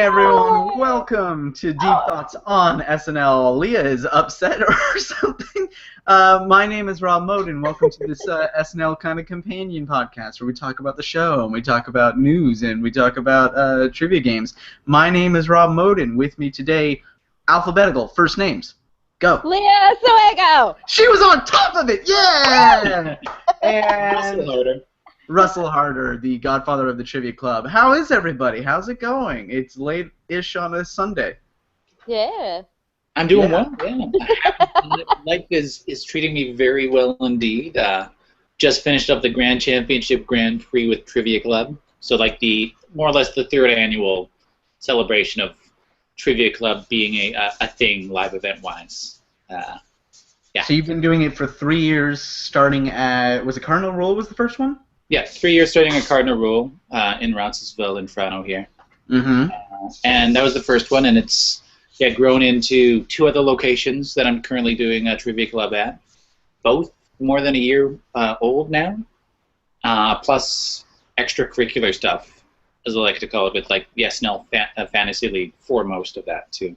everyone, welcome to Deep Thoughts on SNL. Leah is upset or something. My name is Rob Moden. Welcome to this SNL kind of companion podcast where we talk about the show and we talk about news and we talk about trivia games. My name is Rob Moden. With me today, alphabetical, first names. Go. Leah Suego. She was on top of it, yeah! And Russel Harder. Russel Harder, the godfather of the Trivia Club. How is everybody? How's it going? It's late-ish on a Sunday. Yeah. I'm doing well. Yeah. Life is treating me very well indeed. Just finished up the Grand Championship Grand Prix with Trivia Club. So like the more or less the third annual celebration of Trivia Club being a thing live event-wise. Yeah. So you've been doing it for 3 years, starting at, was it Cardinal Rule was the first one? Yeah, 3 years starting at Cardinal Rule in Roncesvalles in Toronto here. Mm-hmm. And that was the first one, and it's grown into 2 other locations that I'm currently doing a Trivia Club at. Both more than a year old now, plus extracurricular stuff, as I like to call it, with like the SNL Fantasy League for most of that too.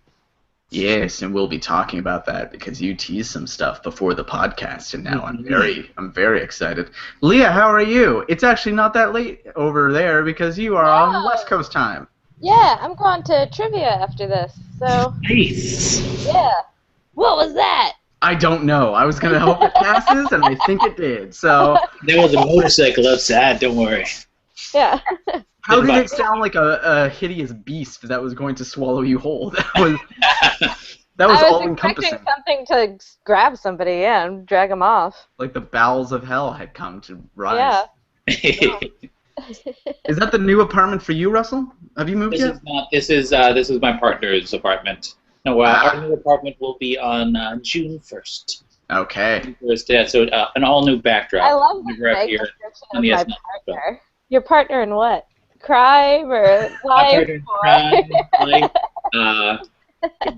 Yes, and we'll be talking about that because you teased some stuff before the podcast, and now I'm very excited. Leah, how are you? It's actually not that late over there because you are on West Coast time. Yeah, I'm going to trivia after this, so... Nice! Yeah. What was that? I don't know. I was going to hope it passes, and I think it did, so... There was a motorcycle outside, don't worry. Yeah. How did it sound like a hideous beast that was going to swallow you whole? That was all-encompassing. I was expecting something to grab somebody, and drag them off. Like the bowels of hell had come to rise. Yeah. Is that the new apartment for you, Russell? Have you moved yet? This is my partner's apartment. No, our new apartment will be on June 1st. Okay. So an all-new backdrop. I love the right here on the my SNL partner. Your partner in what? Crime or life? Crime,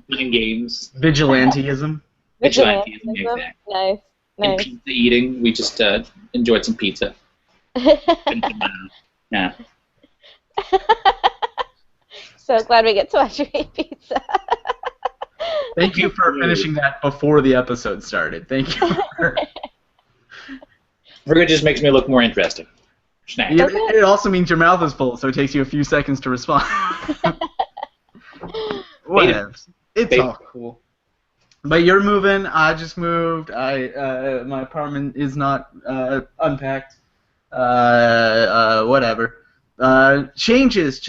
playing games. Vigilantism. Vigilantism, exactly. Nice. And pizza eating. We just enjoyed some pizza. Yeah. So glad we get to watch you eat pizza. Thank you for finishing that before the episode started. Thank you. It just makes me look more interesting. Snack. Yeah, it also means your mouth is full, so it takes you a few seconds to respond. Whatever. It's all cool. But you're moving. I just moved. My apartment is not unpacked. Whatever. Changes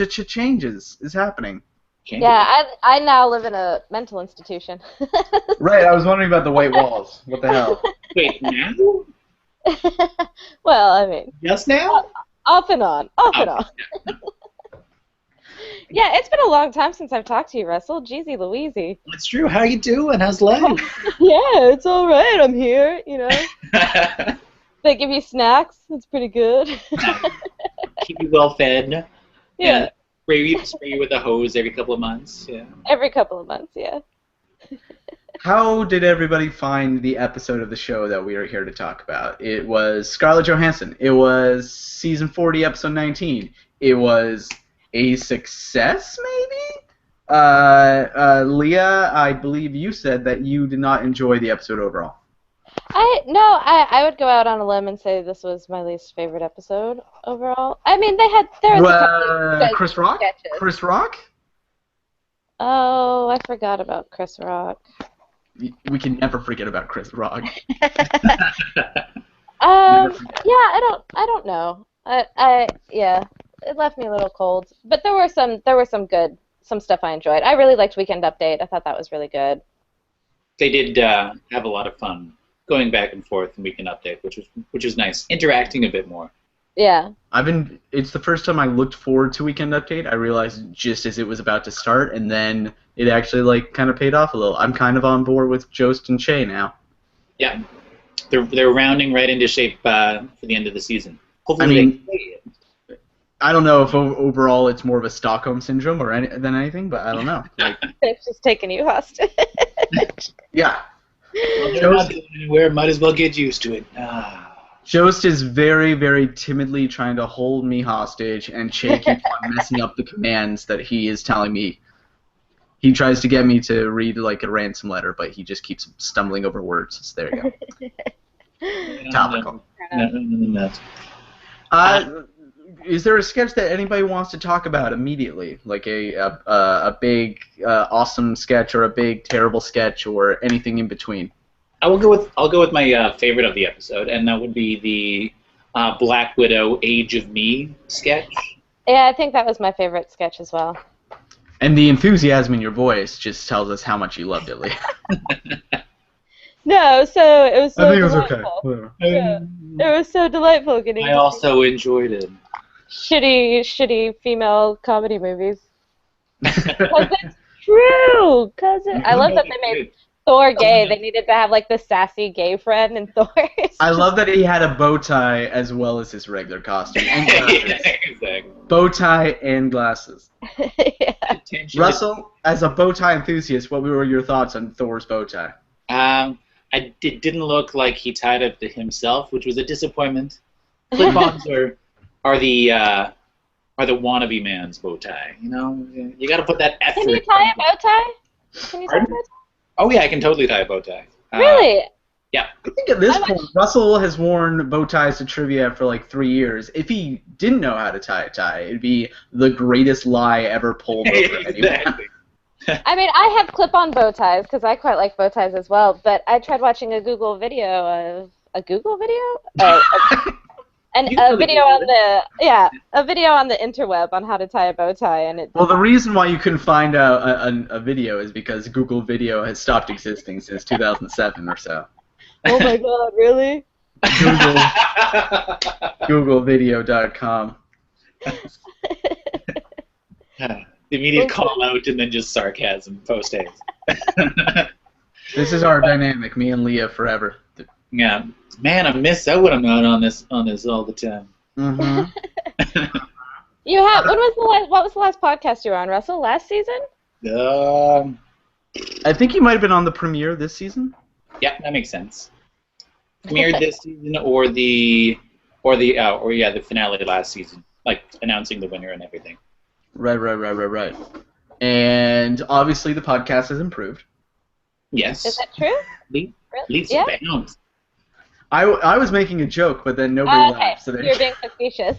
is happening. Yeah, I now live in a mental institution. Right, I was wondering about the white walls. What the hell? Wait, now? Well, I mean... Just now? Off and on. Yeah, it's been a long time since I've talked to you, Russell. Jeezy Louise. It's true. How you doing? How's life? Yeah, it's all right. I'm here, you know. They give you snacks. It's pretty good. Keep you well fed. Yeah. Spray you with a hose every couple of months. Yeah. Every couple of months, yeah. How did everybody find the episode of the show that we are here to talk about? It was Scarlett Johansson. It was season 40, episode 19. It was a success, maybe? Leah, I believe you said that you did not enjoy the episode overall. I would go out on a limb and say this was my least favorite episode overall. I mean, there was a couple of good Chris Rock? sketches. Chris Rock? Oh, I forgot about Chris Rock. We can never forget about Chris Rock. Yeah, I don't know. Yeah, it left me a little cold. But there were some stuff I enjoyed. I really liked Weekend Update. I thought that was really good. They did have a lot of fun going back and forth in Weekend Update, which was nice. Interacting a bit more. Yeah. It's the first time I looked forward to Weekend Update. I realized just as it was about to start, and then it actually kind of paid off a little. I'm kind of on board with Jost and Che now. Yeah. They're rounding right into shape for the end of the season. Hopefully I don't know if overall it's more of a Stockholm syndrome than anything, but I don't know. It's just taking you hostage. Yeah. Well, they're not going anywhere. Might as well get used to it. Jost is very, very timidly trying to hold me hostage, and Che keeps on messing up the commands that he is telling me. He tries to get me to read like a ransom letter, but he just keeps stumbling over words. So there you go. Topical. No. Is there a sketch that anybody wants to talk about immediately, like a big awesome sketch, or a big terrible sketch, or anything in between? I'll go with my favorite of the episode, and that would be the Black Widow Age of Me sketch. Yeah, I think that was my favorite sketch as well. And the enthusiasm in your voice just tells us how much you loved it, Leah. No, so it was so I think it was delightful. okay. Yeah, it was so delightful getting I to also enjoyed it. see shitty female comedy movies. Because it's true. I love that they made Thor gay. They needed to have like the sassy gay friend in Thor. I love that he had a bow tie as well as his regular costume. And glasses. Exactly. Bow tie and glasses. Yeah. Russell, as a bow tie enthusiast, what were your thoughts on Thor's bow tie? It didn't look like he tied it to himself, which was a disappointment. Clip-ons are the wannabe man's bow tie. You know, you got to put that effort. Can you tie a bow tie? Can you tie a bow tie? Oh yeah, I can totally tie a bow tie. Really? Yeah. I think at this point, Russell has worn bow ties to trivia for like 3 years. If he didn't know how to tie a tie, it'd be the greatest lie ever pulled over anyone. Exactly. I mean, I have clip-on bow ties because I quite like bow ties as well. But I tried watching a Google video of a Google video, a video on the interweb on how to tie a bow tie, and it. Well, the reason why you couldn't find a video is because Google Video has stopped existing since 2007 or so. Oh my God! Really? Googlevideo.com. The immediate call out and then just sarcasm post-haste. This is our dynamic, me and Leah forever. Yeah, man, I miss out when I'm not on this all the time. Mm-hmm. You have. What was the last podcast you were on, Russell? Last season? I think you might have been on the premiere this season. Yeah, that makes sense. Premiered this season, or the finale last season, like announcing the winner and everything. Right. And obviously the podcast has improved. Yes. Is that true? Leaps Yeah. and bounds. I was making a joke, but then nobody laughed. So You're being facetious.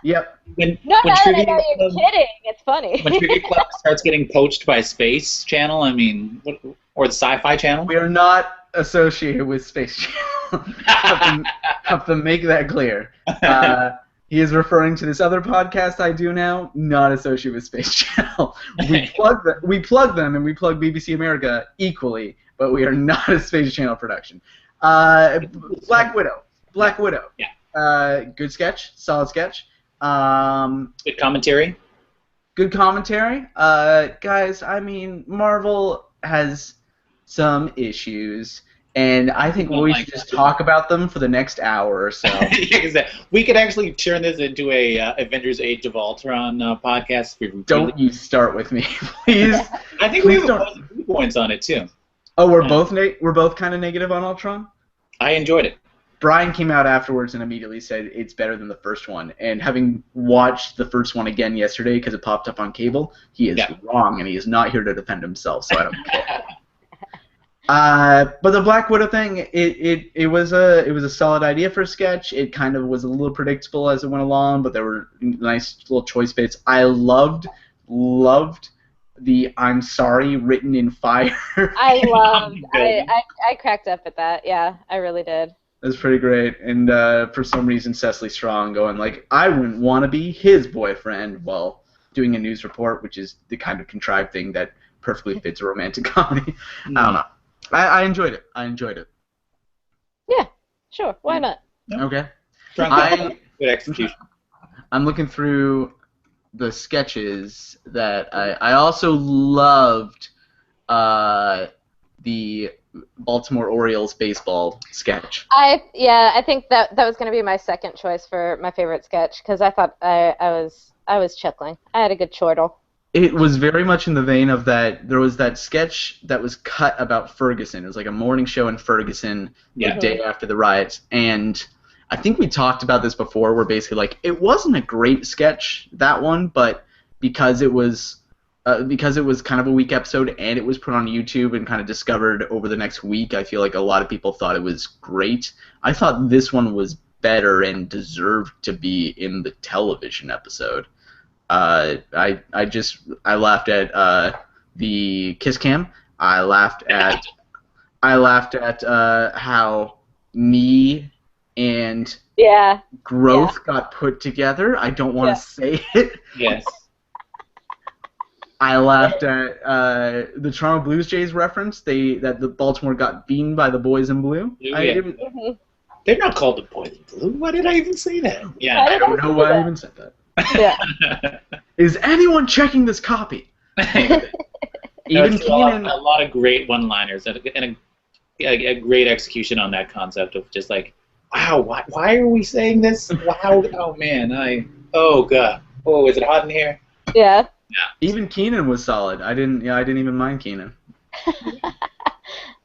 Yep. When No, Trivia you're Club, kidding. It's funny. when Trivia Club starts getting poached by Space Channel, I mean, or the Sci-Fi Channel. We are not associated with Space Channel. have to make that clear. He is referring to this other podcast I do now, not associated with Space Channel. We plug them, and we plug BBC America equally, but we are not a Space Channel production. Black Widow. Yeah. Good sketch. Solid sketch. Good commentary. Good commentary. Guys, I mean, Marvel has some issues, and I think we should just talk about them for the next hour or so. Exactly. We could actually turn this into a Avengers Age of Ultron podcast. Don't you start with me, please. I think we have opposing viewpoints on it too. Oh, we're both kind of negative on Ultron? I enjoyed it. Brian came out afterwards and immediately said it's better than the first one. And having watched the first one again yesterday because it popped up on cable, he is wrong, and he is not here to defend himself, so I don't care. But the Black Widow thing, it was a solid idea for a sketch. It kind of was a little predictable as it went along, but there were nice little choice bits. I loved the "I'm sorry" written in fire. I cracked up at that. Yeah, I really did. It was pretty great, and for some reason Cecily Strong going like, I wouldn't want to be his boyfriend while doing a news report, which is the kind of contrived thing that perfectly fits a romantic comedy. I don't know. I enjoyed it. Yeah, sure. Why not? Okay. Good execution. I'm looking through the sketches that I also loved the Baltimore Orioles baseball sketch. I think that was going to be my second choice for my favorite sketch because I thought I was chuckling. I had a good chortle. It was very much in the vein of that. There was that sketch that was cut about Ferguson. It was like a morning show in Ferguson the day after the riots, and I think we talked about this before. Where basically like it wasn't a great sketch, that one, but because it was kind of a weak episode and it was put on YouTube and kind of discovered over the next week, I feel like a lot of people thought it was great. I thought this one was better and deserved to be in the television episode. I laughed at the kiss cam. I laughed at how knee and growth got put together. I don't want to say it. Yes. I laughed at the Toronto Blue Jays reference. That the Baltimore got beaten by the boys in blue. They're not called the boys in blue. Why did I even say that? Yeah. I don't know why I even said that. Yeah. Is anyone checking this copy? Even Keenan. A lot of great one-liners and a great execution on that concept of just like, wow, why are we saying this? Wow, oh man, oh god, oh, is it hot in here? Yeah. Yeah. Even Keenan was solid. I didn't even mind Keenan.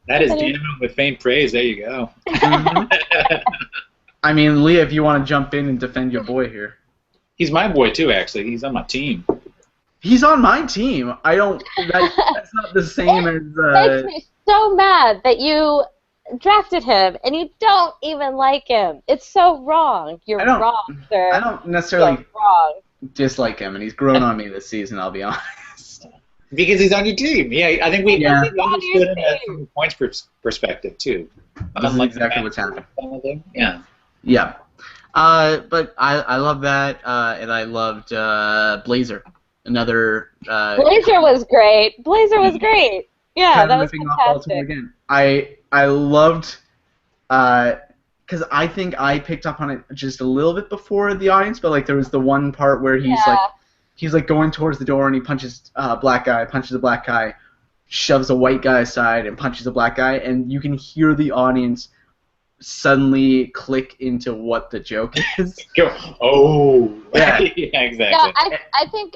That is Danimum with faint praise. There you go. Mm-hmm. I mean, Leah, if you want to jump in and defend your boy here. He's my boy too, actually. He's on my team. He's on my team. I don't. That's not the same as. Makes me so mad that you drafted him and you don't even like him. It's so wrong. You're wrong, sir. I don't necessarily You're wrong. dislike him, and he's grown on me this season. I'll be honest. Because he's on your team. Yeah, I think we understood him from a points perspective too. This is exactly what's happening. Yeah. Yeah. But I love that, and I loved Blazer. Another. Blazer was great. Blazer was great. Yeah, that was fantastic. Again. I loved, because I think I picked up on it just a little bit before the audience, but like there was the one part where he's like going towards the door and he punches a black guy, shoves a white guy aside and punches a black guy, and you can hear the audience suddenly click into what the joke is. Oh, yeah, yeah, exactly. Yeah, I think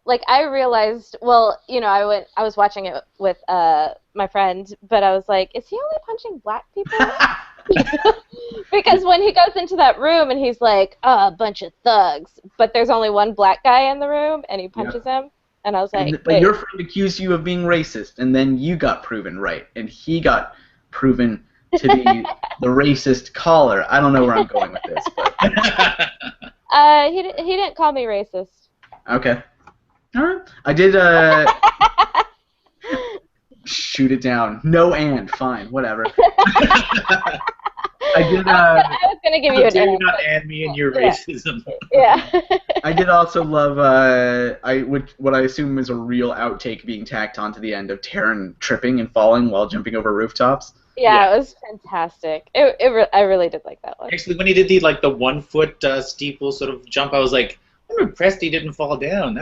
like I realized. Well, you know, I was watching it with my friend, but I was like, is he only punching black people? Because when he goes into that room and he's like, oh, a bunch of thugs, but there's only one black guy in the room and he punches him, and I was like, but your friend accused you of being racist, and then you got proven right, and he got proven to be the racist caller. I don't know where I'm going with this, but he didn't call me racist. Okay. All right. I did shoot it down. No and fine, whatever. I did. I was gonna give you an do not add me in your racism. Yeah. I did also love what I assume is a real outtake being tacked onto the end of Taryn tripping and falling while jumping over rooftops. Yeah, it was fantastic. I really did like that one. Actually, when he did the 1 foot steeple sort of jump, I was like, I'm impressed he didn't fall down.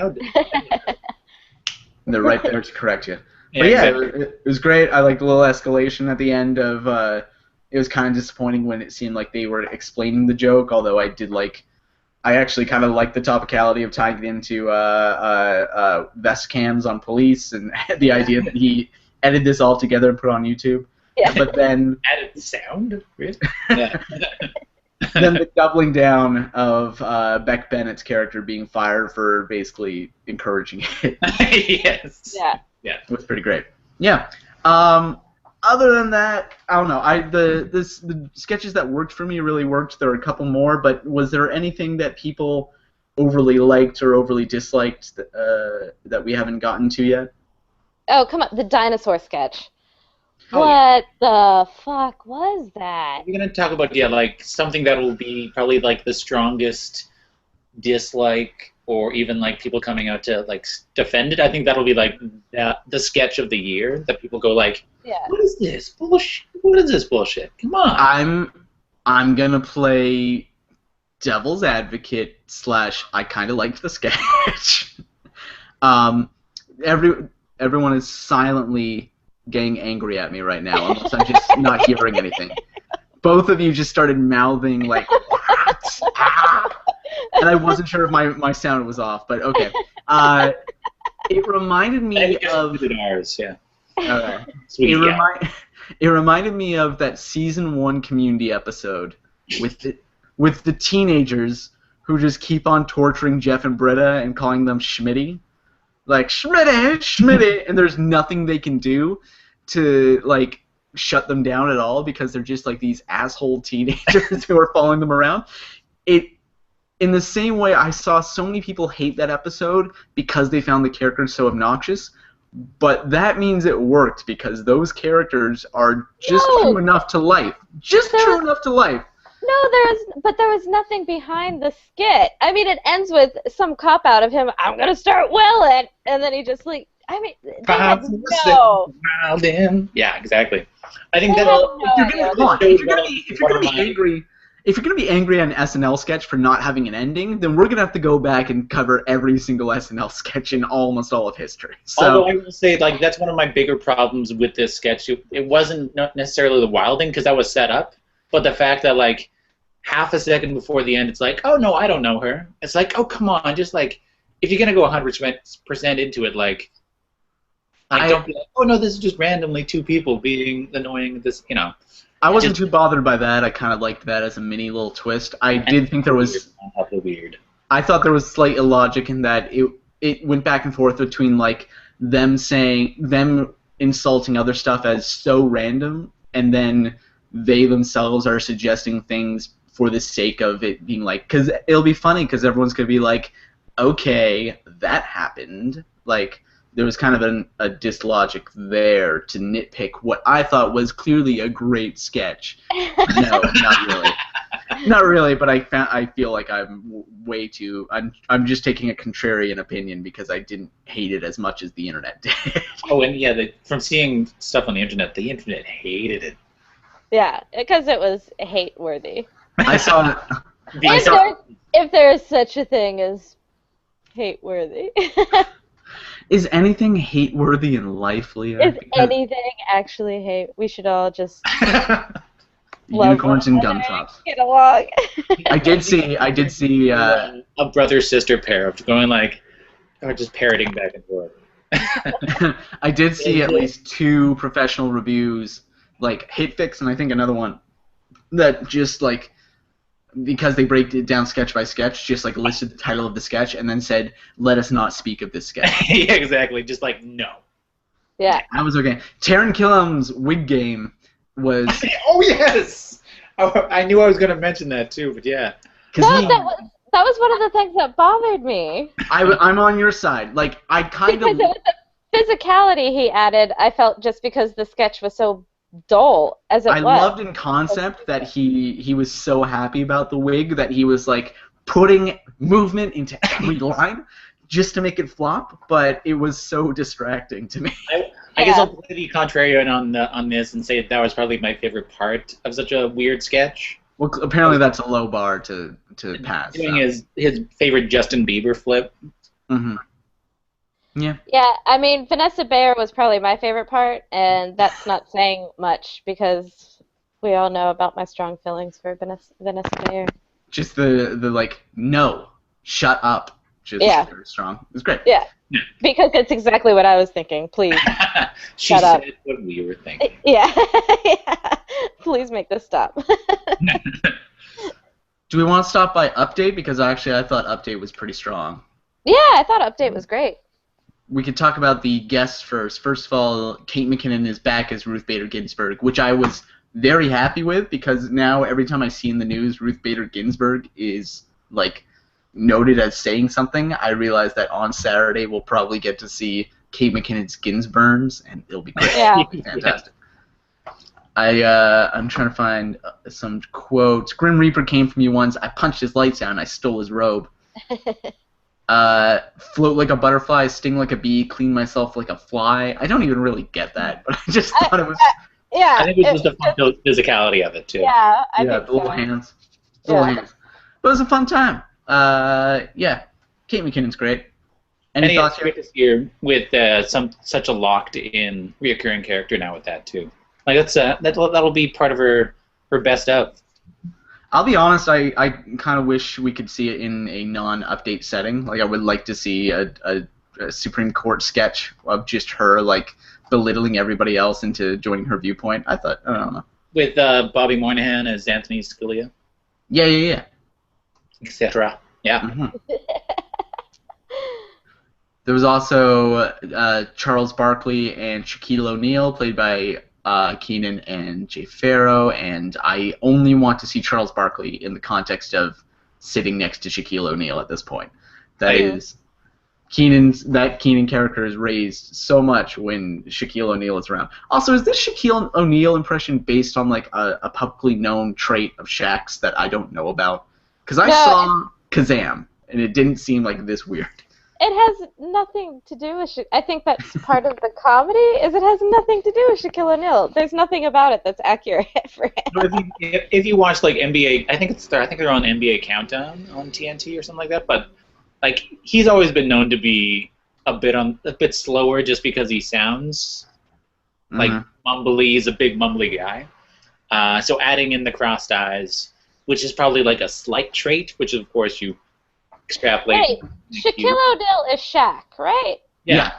They're right there to correct you. Yeah, but yeah, exactly. it was great. I liked the little escalation at the end of. It was kind of disappointing when it seemed like they were explaining the joke. Although I actually kind of liked the topicality of tying it into vest cams on police and the idea that he edited this all together and put it on YouTube. Yeah. But then added the sound. Yeah. Then the doubling down of Beck Bennett's character being fired for basically encouraging it. Yes. Yeah. Yeah. It was pretty great. Yeah. Other than that, I don't know. The sketches that worked for me really worked. There were a couple more, but was there anything that people overly liked or overly disliked that we haven't gotten to yet? Oh, come on. The dinosaur sketch. Oh, what the fuck was that? We're gonna talk about something that will be probably the strongest dislike, or even people coming out to defend it. I think that'll be the sketch of the year that people go yeah. What is this bullshit? What is this bullshit? Come on. I'm gonna play devil's advocate / I kind of liked the sketch. Everyone is silently getting angry at me right now, unless I'm just not hearing anything. Both of you just started mouthing what? Ah! And I wasn't sure if my sound was off, but okay. It reminded me of ours, yeah. Okay. Sweet, It reminded me of that season 1 Community episode with the teenagers who just keep on torturing Jeff and Britta and calling them Schmitty. Like, Schmitty, Schmitty, and there's nothing they can do to, like, shut them down at all because they're just, like, these asshole teenagers who are following them around. In the same way, I saw so many people hate that episode because they found the characters so obnoxious, but that means it worked because those characters are just true enough to life. Just true enough to life. No, there was nothing behind the skit. I mean, it ends with some cop out of him. I'm gonna start welling, and then he just like. I mean, they had no. Yeah, exactly. I think that if you're gonna be angry at an SNL sketch for not having an ending, then we're gonna have to go back and cover every single SNL sketch in almost all of history. So, although I will say, like, that's one of my bigger problems with this sketch. It wasn't necessarily the wilding because that was set up, but the fact that like half a second before the end, it's like, oh no, I don't know her. It's like, oh come on, just like if you're gonna go 100% into it, like don't be like, oh no, this is just randomly two people being annoying. This, you know. I wasn't too bothered by that. I kind of liked that as a mini little twist. I did think there was weird. I thought there was slight illogic in that it went back and forth between like them insulting other stuff as so random, and then they themselves are suggesting things for the sake of it being like, because it'll be funny because everyone's gonna be like, okay, that happened. Like, there was kind of a dislogic there to nitpick what I thought was clearly a great sketch. No, not really. Not really, but I feel like I'm way too. I'm just taking a contrarian opinion because I didn't hate it as much as the internet did. Oh, and yeah, from seeing stuff on the internet hated it. Yeah, because it was hate-worthy. I saw. If there is such a thing as hate-worthy. Is anything hate-worthy in life, Leah? Is anything actually hate? We should all just unicorns and gumdrops. Get along. I did see a brother-sister pair of going like, or just parroting back and forth. I did see at least 2 professional reviews, like HitFix and I think another one, that just like, because they break it down sketch by sketch, just like listed the title of the sketch and then said, "Let us not speak of this sketch." Yeah, exactly. Just like no. Yeah. That was okay. Taron Killam's wig game was. Oh yes. I knew I was going to mention that too, but yeah. That was one of the things that bothered me. I'm on your side. Like I kind of. Because it was the physicality he added. I felt just because the sketch was so dull as it was. I loved in concept that he was so happy about the wig that he was like putting movement into every line just to make it flop, but it was so distracting to me. I guess I'll play the contrarian on this and say that was probably my favorite part of such a weird sketch. Well, apparently that's a low bar to pass. Doing his favorite Justin Bieber flip. Mm-hmm. Yeah. Yeah, I mean, Vanessa Bayer was probably my favorite part, and that's not saying much because we all know about my strong feelings for Vanessa Bayer. Just the like, no, shut up. Just very strong. It was great. Yeah, because it's exactly what I was thinking. Please, shut up. She said what we were thinking. Yeah. Yeah. Please make this stop. Do we want to stop by Update? Because actually I thought Update was pretty strong. Yeah, I thought Update was great. We could talk about the guests first. First of all, Kate McKinnon is back as Ruth Bader Ginsburg, which I was very happy with because now every time I see in the news Ruth Bader Ginsburg is like noted as saying something, I realize that on Saturday we'll probably get to see Kate McKinnon's Ginsburns, and it'll be great. Yeah. It'll be fantastic. I'm trying to find some quotes. Grim Reaper came for me once. I punched his lights out and I stole his robe. Float like a butterfly, sting like a bee, clean myself like a fly. I don't even really get that, but I just thought it was. Yeah. I think it was just the fun physicality of it too. Yeah, I think so. The little hands. Little hands. But it was a fun time. Yeah, Kate McKinnon's great. Any thoughts here? Great to see her with such a locked-in reoccurring character now with that too. Like that'll be part of her best of. I'll be honest, I kind of wish we could see it in a non-update setting. Like I would like to see a Supreme Court sketch of just her like belittling everybody else into joining her viewpoint. I don't know. With Bobby Moynihan as Anthony Scalia. Yeah. Etc. Yeah. Mm-hmm. There was also Charles Barkley and Shaquille O'Neal, played by Keenan and Jay Farrow, and I only want to see Charles Barkley in the context of sitting next to Shaquille O'Neal at this point. That Keenan character is raised so much when Shaquille O'Neal is around. Also, is this Shaquille O'Neal impression based on like a publicly known trait of Shaq's that I don't know about? Because I saw Kazam, and it didn't seem like this weird. It has nothing to do with I think that's part of the comedy, is it has nothing to do with Shaquille O'Neal. There's nothing about it that's accurate for him. If you watch like NBA, I think they're on NBA Countdown on TNT or something like that, but like he's always been known to be a bit slower just because he sounds like mumbly. He's a big mumbly guy. So adding in the crossed eyes, which is probably like a slight trait, which of course you extrapolate. Wait, Shaquille O'Neal is Shaq, right? Yeah.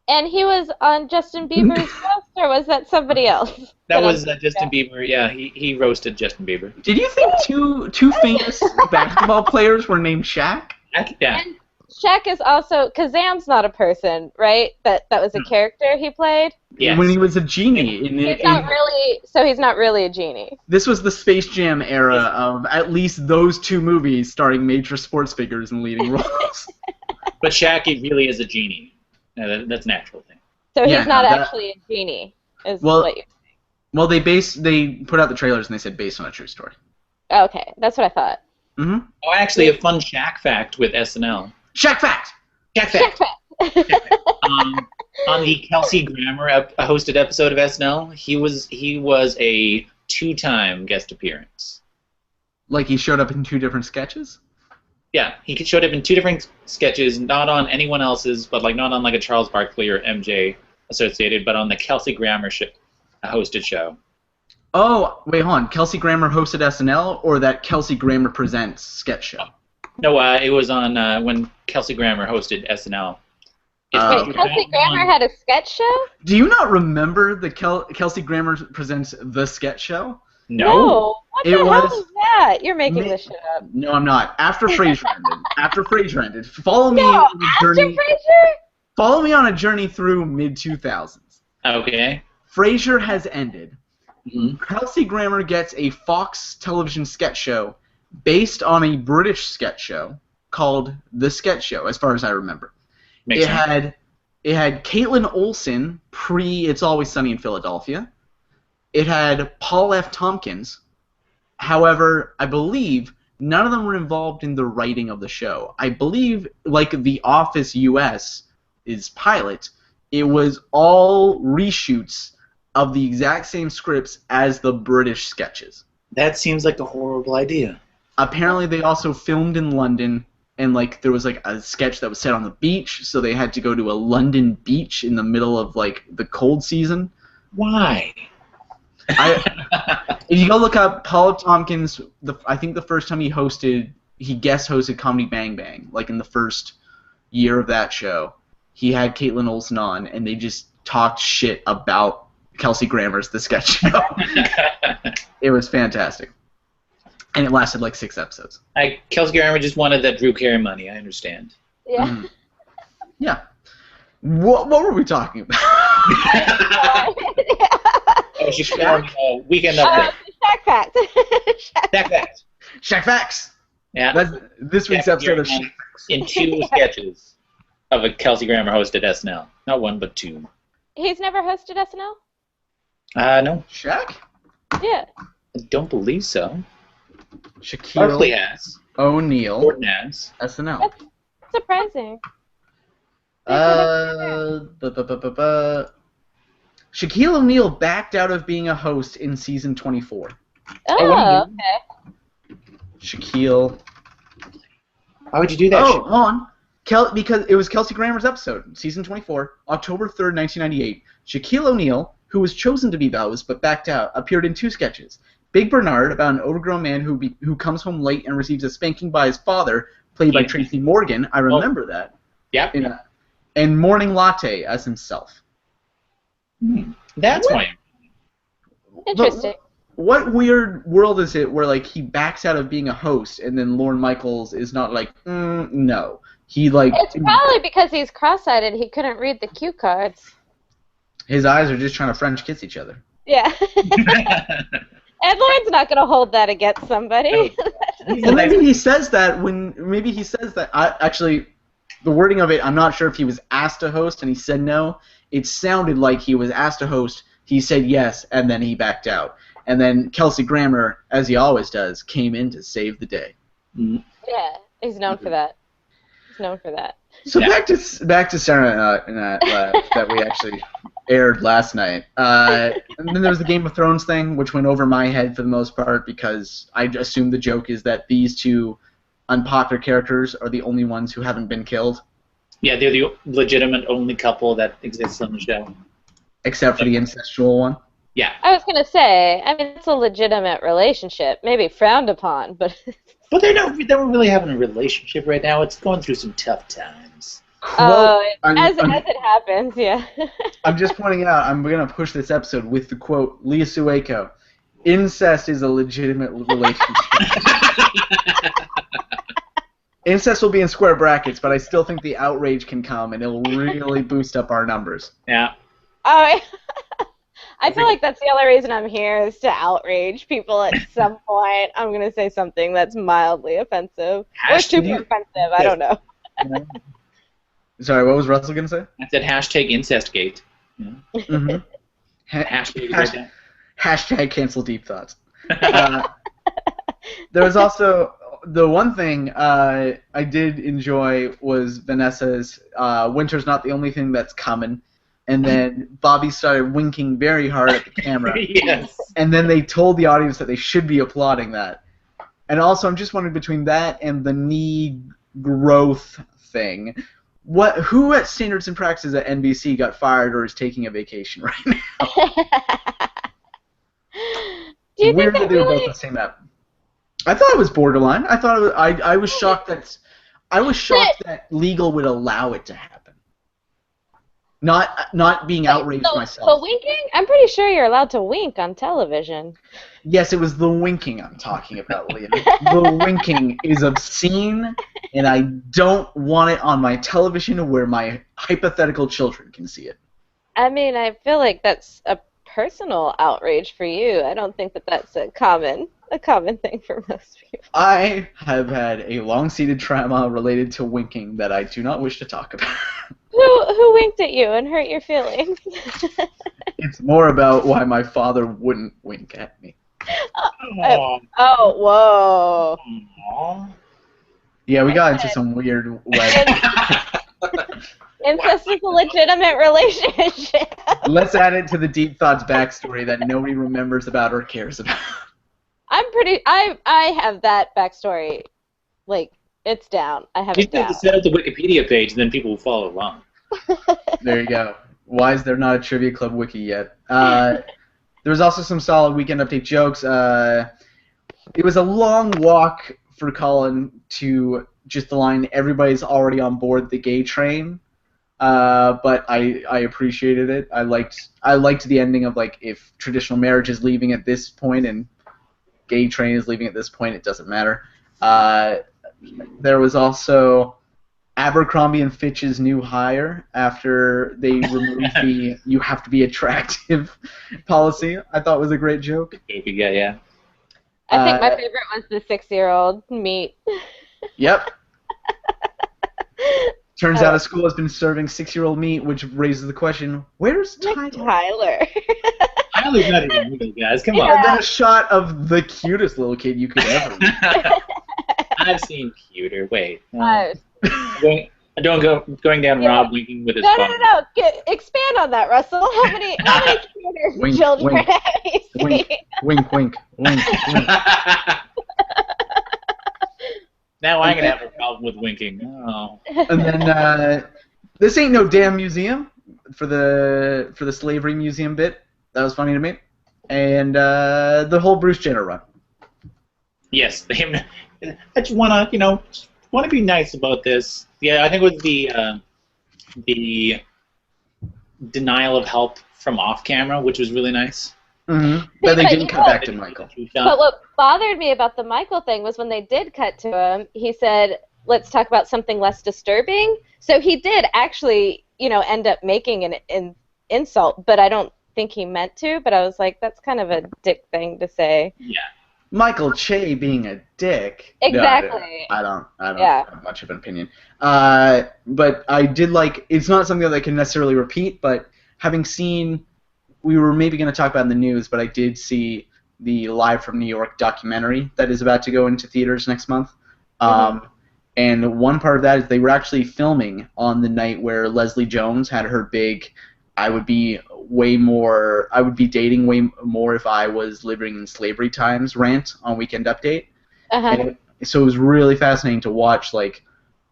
And he was on Justin Bieber's roast, or was that somebody else? That was Justin Bieber. Yeah, he roasted Justin Bieber. Did you think two famous basketball players were named Shaq? Yeah. And Shaq is also Kazam's not a person, right? That was a character he played. Yes. When he was a genie. He's not really a genie. This was the Space Jam era of at least those two movies starring major sports figures in leading roles. But Shaq really is a genie. That's a natural thing. So he's not actually a genie, is what you're saying. Well, they put out the trailers and they said based on a true story. Okay, that's what I thought. Mm-hmm. Oh, actually, a fun Shaq fact with SNL. Shaq fact! Shaq fact! On the Kelsey Grammer hosted episode of SNL, he was a 2-time guest appearance. Like he showed up in 2 different sketches? Yeah, he showed up in 2 different sketches, not on anyone else's, but like not on like a Charles Barkley or MJ associated, but on the Kelsey Grammer hosted show. Oh, wait, hold on. Kelsey Grammer hosted SNL, or that Kelsey Grammer Presents sketch show? No, it was on when Kelsey Grammer hosted SNL. Wait, Kelsey Grammer had a sketch show? Do you not remember the Kelsey Grammer Presents the sketch show? No. What the hell is that? You're making this shit up. No, I'm not. After Frasier ended. Follow me on a journey through mid-2000s. Okay. Frasier has ended. Mm-hmm. Kelsey Grammer gets a Fox television sketch show based on a British sketch show called The Sketch Show, as far as I remember. It had Caitlin Olsen pre-It's Always Sunny in Philadelphia. It had Paul F. Tompkins. However, I believe none of them were involved in the writing of the show. I believe, like The Office US is pilot, it was all reshoots of the exact same scripts as the British sketches. That seems like a horrible idea. Apparently, they also filmed in London, and like there was like a sketch that was set on the beach, so they had to go to a London beach in the middle of like the cold season. Why? If you go look up Paul F. Tompkins, I think the first time he guest hosted Comedy Bang Bang, like in the first year of that show, he had Caitlin Olsen on, and they just talked shit about Kelsey Grammer's The Sketch Show. It was fantastic. And it lasted like 6 episodes. Kelsey Grammer just wanted that Drew Carey money, I understand. Yeah. Mm. Yeah. What were we talking about? Weekend Update. Shaq Fact. Shaq Facts. Shaq Facts. Yeah. That's this week's episode of Shaq Facts. In 2 sketches of a Kelsey Grammer hosted SNL. Not 1, but 2. He's never hosted SNL? No. Shaq? Yeah. I don't believe so. Shaquille Barkley has. O'Neal. Gordon has. SNL. That's surprising. Shaquille O'Neal backed out of being a host in season 24. Oh, okay. Shaquille. Why would you do that? Oh, hold on. Because it was Kelsey Grammer's episode, season 24, October 3rd, 1998. Shaquille O'Neal, who was chosen to be the host but backed out, appeared in 2 sketches. Big Bernard, about an overgrown man who comes home late and receives a spanking by his father, played by Tracy Morgan. I remember that. Yep. and Morning Latte as himself. That's why. Interesting. What weird world is it where like he backs out of being a host and then Lorne Michaels is not like no. He like It's probably because he's cross-eyed and he couldn't read the cue cards. his eyes are just trying to French kiss each other. Yeah. And Lorne's not going to hold that against somebody. Well, maybe he says that actually the wording of it, I'm not sure if he was asked to host and he said no. It sounded like he was asked to host, he said yes, and then he backed out. And then Kelsey Grammer, as he always does, came in to save the day. Yeah, he's known for that. He's known for that. So back to Sarah that we actually aired last night. And then there was the Game of Thrones thing, which went over my head for the most part because I assumed the joke is that these two unpopular characters are the only ones who haven't been killed. Yeah, they're the legitimate only couple that exists on the show. Except for the incestual one. Yeah. I was going to say, I mean, it's a legitimate relationship. Maybe frowned upon, but... But they're not really having a relationship right now. It's going through some tough times. As it happens, yeah. I'm just pointing out, I'm going to push this episode with the quote, Leah Sueko, incest is a legitimate relationship. Incest will be in square brackets, but I still think the outrage can come, and it'll really boost up our numbers. Yeah. Oh, I feel like that's the only reason I'm here is to outrage people at some point. I'm going to say something that's mildly offensive. Or super offensive, I don't know. Sorry, what was Russell going to say? I said hashtag incestgate. Yeah. Mm-hmm. Hashtag cancel deep thoughts. There was also... The one thing I did enjoy was Vanessa's winter's not the only thing that's coming. And then Bobby started winking very hard at the camera. Yes. And then they told the audience that they should be applauding that. And also, I'm just wondering between that and the knee growth thing, who at Standards and Practices at NBC got fired or is taking a vacation right now? Do you Weird think that they were both the same app. I thought it was borderline. I thought it was, I was shocked that that legal would allow it to happen. Not being outraged myself. But winking? I'm pretty sure you're allowed to wink on television. Yes, it was the winking I'm talking about, Leah. The winking is obscene, and I don't want it on my television where my hypothetical children can see it. I mean, I feel like that's a personal outrage for you. I don't think that that's a common thing for most people. I have had a long-seated trauma related to winking that I do not wish to talk about. Who winked at you and hurt your feelings? It's more about why my father wouldn't wink at me. Whoa. Aww. Yeah, we got into some weird web. Incest is a legitimate relationship. Let's add it to the Deep Thoughts backstory that nobody remembers about or cares about. I have that backstory, like, it's down. I have it down. You have to set up the Wikipedia page, and then people will follow along. There you go. Why is there not a Trivia Club wiki yet? There was also some solid Weekend Update jokes. It was a long walk for Colin to just the line, everybody's already on board the gay train. But I appreciated it. I liked the ending of, like, if traditional marriage is leaving at this point and gay train is leaving at this point, it doesn't matter. There was also Abercrombie and Fitch's new hire after they removed the "you have to be attractive" policy. I thought was a great joke. Yeah. I think my favorite was the 6-year-old meat. Yep. Turns out a school has been serving 6-year-old meat, which raises the question: where's Tyler? Tyler's not even real, guys. Come on. And then a shot of the cutest little kid you could ever meet. I've seen cuter. Wait. Going down Rob winking with his phone. No. Expand on that, Russell. How many cuter children have you seen? Wink. Now I'm gonna have a problem with winking. Oh. And then this ain't no damn museum for the slavery museum bit. That was funny to me. And the whole Bruce Jenner run. Yes, I just wanna be nice about this. Yeah, I think it was the denial of help from off camera, which was really nice. Mm-hmm. But they didn't cut back to Michael. But what bothered me about the Michael thing was when they did cut to him, he said, let's talk about something less disturbing. So he did actually, end up making an insult, but I don't think he meant to. But I was like, that's kind of a dick thing to say. Yeah. Michael Che being a dick. Exactly. No, I don't have much of an opinion. But I did like, it's not something that I can necessarily repeat, but having seen, we were maybe going to talk about in the news, but I did see the Live from New York documentary that is about to go into theaters next month. And one part of that is they were actually filming on the night where Leslie Jones had her big, I would be dating way more if I was living in slavery times rant on Weekend Update. And so it was really fascinating to watch, like,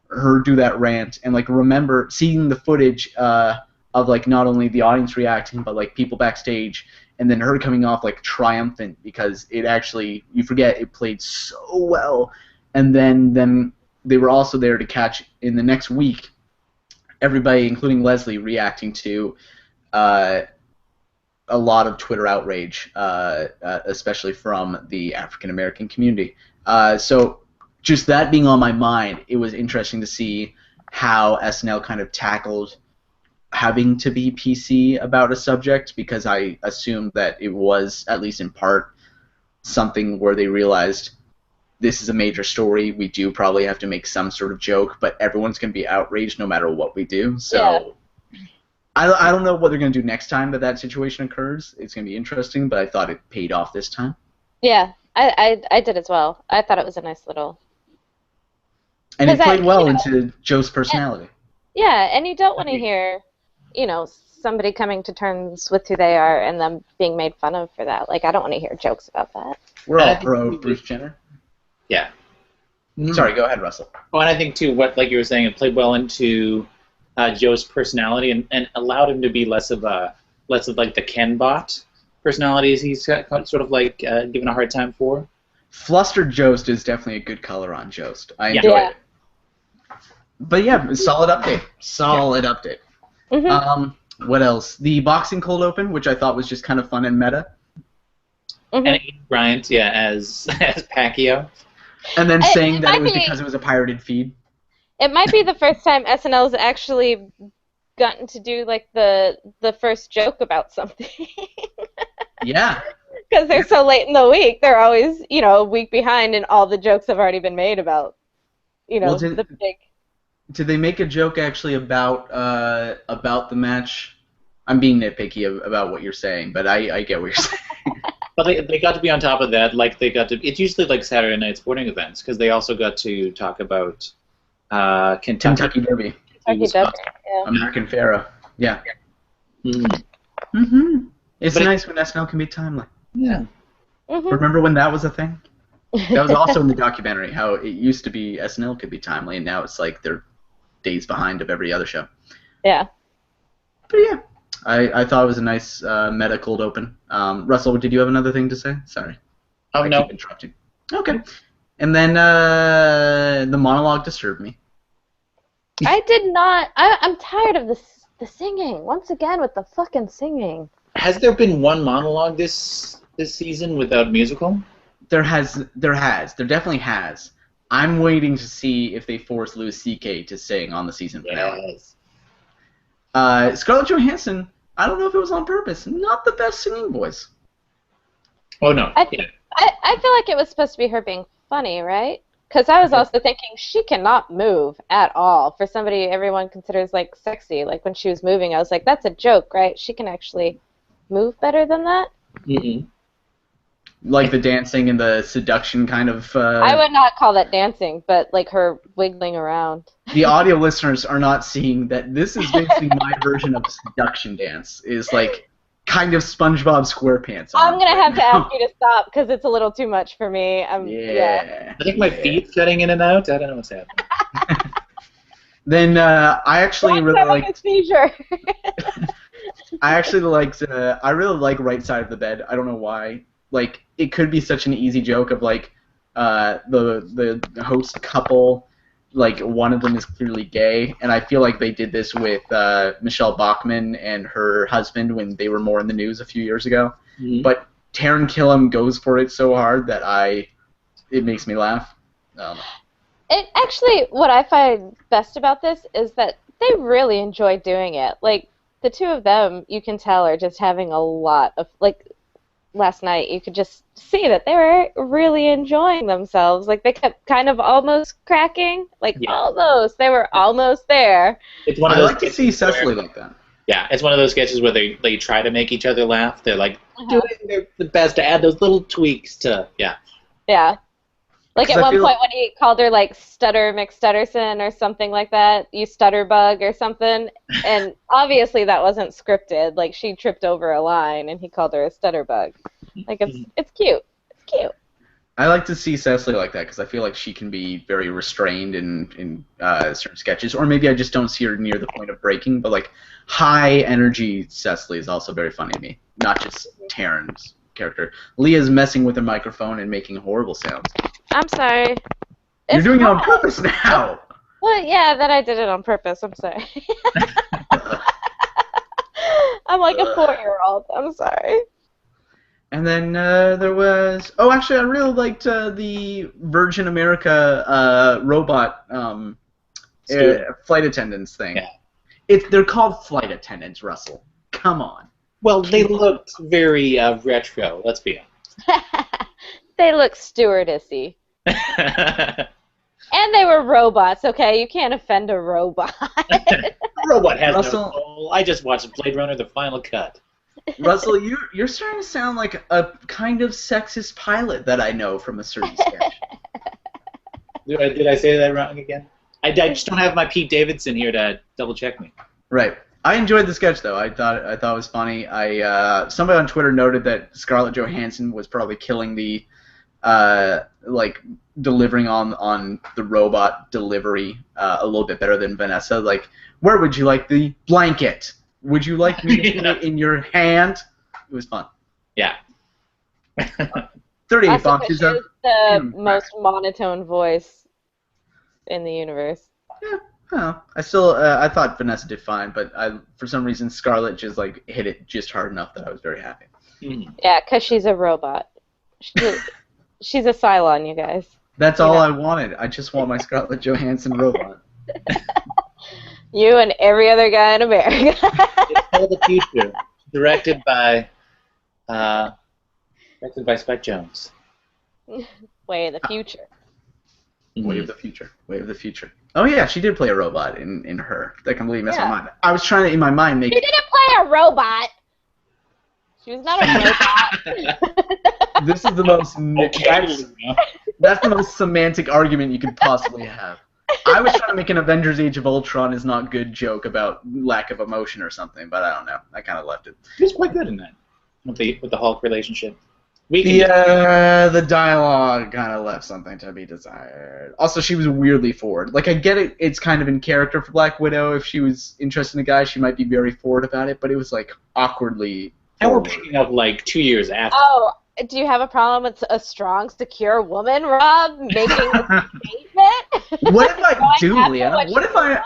her do that rant and, like, remember seeing the footage of, like, not only the audience reacting, but, like, people backstage, and then her coming off, like, triumphant because it actually, you forget, it played so well. And then they were also there to catch, in the next week, everybody, including Leslie, reacting to a lot of Twitter outrage, especially from the African-American community. So just that being on my mind, it was interesting to see how SNL kind of tackled having to be PC about a subject, because I assumed that it was, at least in part, something where they realized this is a major story, we do probably have to make some sort of joke, but everyone's going to be outraged no matter what we do. So I don't know what they're going to do next time that situation occurs. It's going to be interesting, but I thought it paid off this time. Yeah, I did as well. I thought it was a nice little... And it played well into Joe's personality. And you don't want to hear, somebody coming to terms with who they are and them being made fun of for that. Like, I don't want to hear jokes about that. We're all pro Bruce Jenner. Yeah. Sorry, go ahead, Russell. Oh, and I think, too, like you were saying, it played well into Joe's personality and allowed him to be less of like the Ken bot personalities he's got sort of like given a hard time for. Flustered Jost is definitely a good color on Jost. I enjoyed it. But yeah, solid update. Update. What else? The boxing cold open, which I thought was just kind of fun and meta. And Ian Bryant, as Pacquiao. And then saying that it was because it was a pirated feed. It might be the first time SNL's actually gotten to do like the first joke about something. Yeah. Because they're so late in the week, they're always a week behind, and all the jokes have already been made about the big. Did they make a joke actually about the match? I'm being nitpicky about what you're saying, but I get what you're saying. But they got to be on top of that. Like it's usually like Saturday night sporting events, because they also got to talk about Kentucky Derby. Kentucky Derby, American Pharaoh. Yeah. It's nice when SNL can be timely. Yeah. Remember when that was a thing? That was also in the documentary, how it used to be SNL could be timely, and now it's like they're days behind of every other show. Yeah. But yeah, I thought it was a nice meta cold open. Russell, did you have another thing to say? Sorry. Oh, I no. keep interrupting. Okay. And then the monologue disturbed me. I did not. I'm tired of the singing. Once again with the fucking singing. Has there been one monologue this season without musical? There definitely has. I'm waiting to see if they force Louis C.K. to sing on the season finale. Yes. Scarlett Johansson, I don't know if it was on purpose. Not the best singing voice. Oh no. I feel like it was supposed to be her being funny, right? Because I was also thinking she cannot move at all. For somebody everyone considers like sexy, like when she was moving, I was like, that's a joke, right? She can actually move better than that. Like the dancing and the seduction kind of... I would not call that dancing, but like her wiggling around. The audio listeners are not seeing that this is basically my version of seduction dance. Is like kind of SpongeBob SquarePants. I'm going to have to ask you to stop because it's a little too much for me. Yeah. I think my feet's cutting in and out. I don't know what's happening. Then I actually really like... a seizure. I really like Right Side of the Bed. I don't know why. Like, it could be such an easy joke of, like, the host couple, like one of them is clearly gay, and I feel like they did this with Michelle Bachmann and her husband when they were more in the news a few years ago. Mm-hmm. But Taron Killam goes for it so hard that it makes me laugh. It actually, what I find best about this is that they really enjoy doing it. Like, the two of them, you can tell, are just having a lot of, like, last night, you could just see that they were really enjoying themselves. Like, they kept kind of almost cracking. Like, almost. They were almost there. It's one of those I like to see Cecily like that. Yeah, it's one of those sketches where they try to make each other laugh. They're like doing their the best to add those little tweaks to, Yeah. Like, 'Cause at I one feel- point when he called her, like, Stutter McStutterson or something like that, you stutterbug or something, and obviously that wasn't scripted. Like, she tripped over a line, and he called her a stutterbug. Like, it's cute. It's cute. I like to see Cecily like that because I feel like she can be very restrained in certain sketches, or maybe I just don't see her near the point of breaking. But like high energy Cecily is also very funny to me, not just Taron's character. Leah's messing with her microphone and making horrible sounds. I'm sorry. You're It's doing it on hot. purpose now. Well, yeah, that I did it on purpose. I'm sorry. I'm like a 4-year-old. I'm sorry. And then there was... Oh, actually, I really liked the Virgin America robot flight attendants thing. Yeah. They're called flight attendants, Russell. Come on. well, they looked very retro. Let's be honest. They look stewardessy. And they were robots, okay? You can't offend a robot. Robot has Russell- no soul. I just watched Blade Runner: The Final Cut. Russell, you're starting to sound like a kind of sexist pilot that I know from a certain sketch. Did I say that wrong again? I just don't have my Pete Davidson here to double check me. Right. I enjoyed the sketch though. I thought it was funny. Somebody on Twitter noted that Scarlett Johansson was probably killing the like delivering on the robot delivery a little bit better than Vanessa. Like, where would you like the blanket? Would you like me to put it in your hand? It was fun. Yeah. 38 Also, boxes she of... has the most monotone voice in the universe. Yeah, I thought Vanessa did fine, but for some reason Scarlett just like hit it just hard enough that I was very happy. Mm. Yeah, because she's a robot. She's a Cylon, you guys. That's all I wanted. I just want my Scarlett Johansson robot. You and every other guy in America. It's called The Future. Directed by Spike Jones. Way in the future. Way of the future. Way of the future. Oh yeah, she did play a robot in Her. That completely messed my mind. I was trying to in my mind make. She didn't play a robot. She was not a robot. This is the most. That's the most semantic argument you could possibly have. I was trying to make an Avengers Age of Ultron is not good joke about lack of emotion or something, but I don't know. I kind of left it. He was quite good in that with the Hulk relationship. The dialogue kind of left something to be desired. Also, she was weirdly forward. Like, I get it, it's kind of in character for Black Widow. If she was interested in a guy, she might be very forward about it, but it was, like, awkwardly And we're forward. picking up, like, 2 years after. Oh, do you have a problem with a strong, secure woman, Rob, making a statement? What if I do, after Leah? what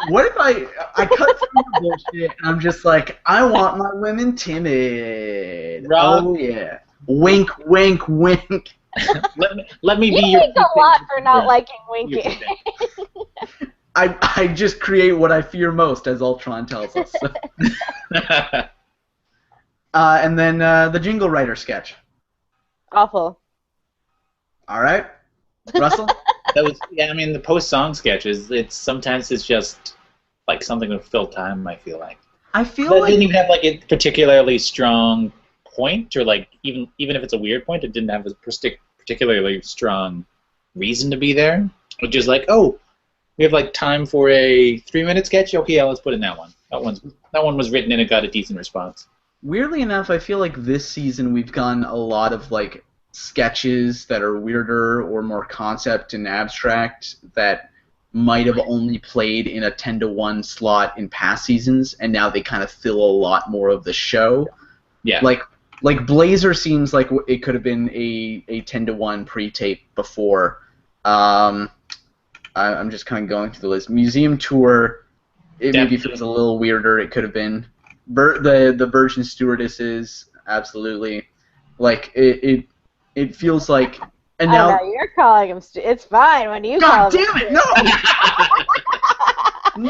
What if I cut through the bullshit and I'm just like, I want my women timid. Rob? Oh, yeah. Wink, wink, wink. Let me You be your. think a lot for not liking winking. I just create what I fear most, as Ultron tells us. And then the Jingle Writer sketch. Awful. All right, Russell. That was I mean the post-song sketches. Sometimes it's just like something to fill time. I feel like. I feel That like didn't even have like a particularly strong point, or like even if it's a weird point, it didn't have a particularly strong reason to be there. It was just like, oh, we have like time for a 3-minute sketch. Okay, yeah, let's put in that one. That one was written and it got a decent response. weirdly enough, I feel like this season we've gotten a lot of like sketches that are weirder or more concept and abstract that might have only played in a 10-to-1 slot in past seasons, and now they kind of fill a lot more of the show. Yeah. Like Blazer seems like it could have been a 10-to-1 pre-tape before. I'm just kind of going through the list. Museum tour, it maybe Definitely. feels a little weirder. It could have been. The Virgin Stewardesses, absolutely. Like it feels like. And I now, don't know, you're calling him it's fine when you God call damn it! No,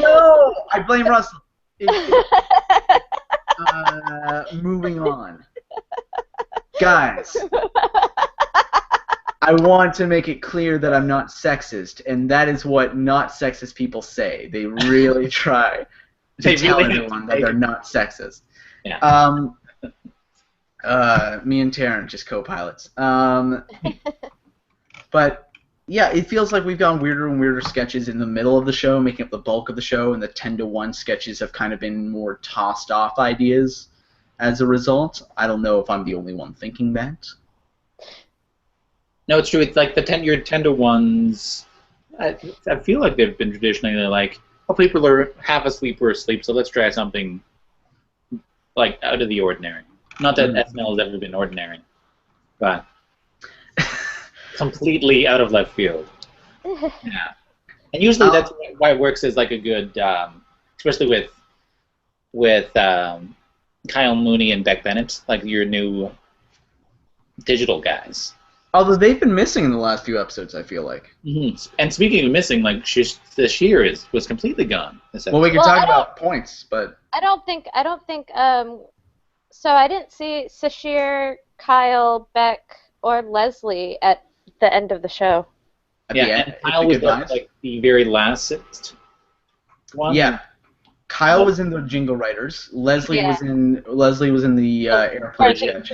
no, I blame Russell. Moving on, guys. I want to make it clear that I'm not sexist, and that is what not sexist people say. They really try to tell everyone that they're not sexist. Yeah. Me and Taryn, just co-pilots. But yeah, it feels like we've gotten weirder and weirder sketches in the middle of the show, making up the bulk of the show, and the 10-to-1 sketches have kind of been more tossed off ideas as a result. I don't know if I'm the only one thinking that. No, it's true. It's like your 10-to-1s. I feel like they've been traditionally like, oh, people are half asleep or asleep, so let's try something like out of the ordinary. Not that SNL has ever been ordinary, but completely out of left field. Yeah, and usually that's why it works as like a good, especially with Kyle Mooney and Beck Bennett, like your new digital guys. Although they've been missing in the last few episodes, I feel like. Mm-hmm. And speaking of missing, like Sheer was completely gone. Well, we can talk about points, but I don't think. So I didn't see Sashir, Kyle, Beck, or Leslie at the end of the show. And Kyle was like the very last one. Yeah, Kyle was in the Jingle Writers. Leslie was in the Airplane Judge.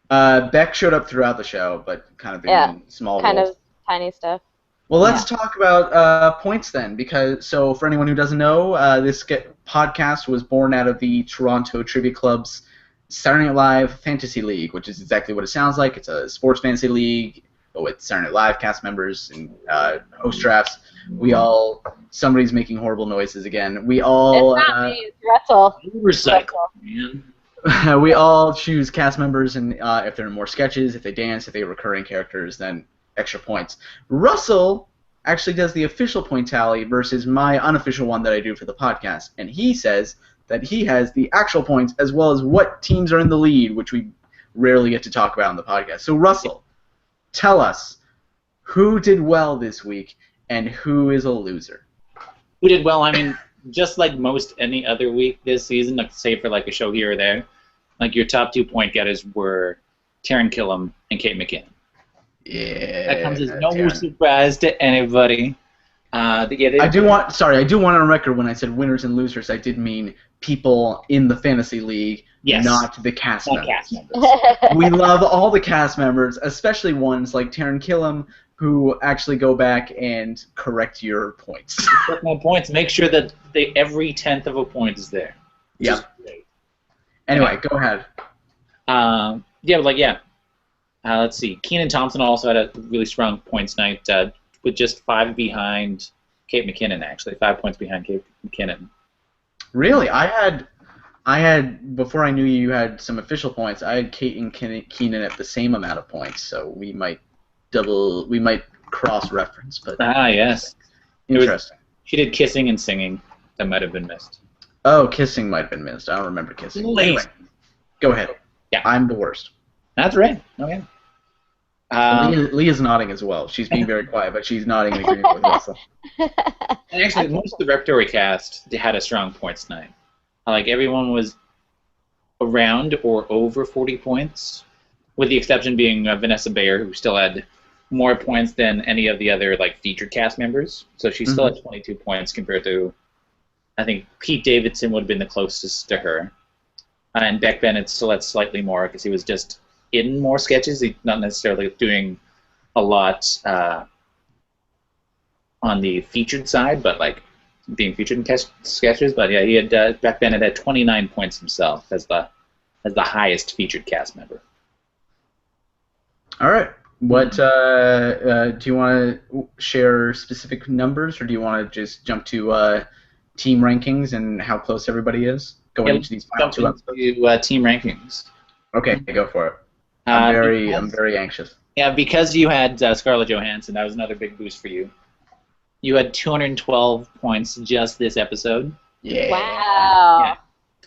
Beck showed up throughout the show, but kind of in small roles. Kind of tiny stuff. Well, let's talk about points then, because for anyone who doesn't know, this podcast was born out of the Toronto Trivia Club's Saturday Night Live Fantasy League, which is exactly what it sounds like. It's a sports fantasy league with Saturday Night Live cast members and host drafts. Somebody's making horrible noises again. We all. It's not me. It's Russell. Recycle, man. We all choose cast members, and if they're in more sketches, if they dance, if they're recurring characters, then extra points. Russell actually does the official point tally versus my unofficial one that I do for the podcast, and he says that he has the actual points as well as what teams are in the lead, which we rarely get to talk about on the podcast. So, Russell, tell us who did well this week and who is a loser. Who did well? I mean, just like most any other week this season, like save for like a show here or there, like your top 2 point getters were Taran Killam and Kate McKinnon. Yeah, that comes as no surprise to anybody. I do want on record when I said winners and losers, I did mean people in the fantasy league, not the cast members. We love all the cast members, especially ones like Taran Killam, who actually go back and correct your points. Correct my points. Make sure that every 10th of a point is there. Yeah. Anyway, go ahead. Let's see. Kenan Thompson also had a really strong points night with just 5 behind Kate McKinnon, actually. 5 points behind Kate McKinnon. Really? I had, before I knew you had some official points, I had Kate and Kenan at the same amount of points, so we might cross-reference. But yes. Interesting. She did kissing and singing. That might have been missed. Oh, kissing might have been missed. I don't remember kissing. Anyway, go ahead. Yeah. I'm the worst. That's right. Okay. Leah's nodding as well. She's being very quiet, but she's nodding and agreeing with Russell. And actually, most of the repertory cast had a strong points night. Like, everyone was around or over 40 points, with the exception being Vanessa Bayer, who still had more points than any of the other featured cast members. So she still had 22 points compared to, I think, Pete Davidson would have been the closest to her. And Beck Bennett still had slightly more because he was just in more sketches. He's not necessarily doing a lot on the featured side, but being featured in sketches. But yeah, he had Beck Bennett had 29 points himself as the highest featured cast member. All right. What do you want to share specific numbers, or do you want to just jump to team rankings and how close everybody is going into these final 2 episodes? Team rankings. Okay, go for it. I'm very anxious. Yeah, because you had Scarlett Johansson, that was another big boost for you. You had 212 points just this episode. Yeah. Wow. Yeah.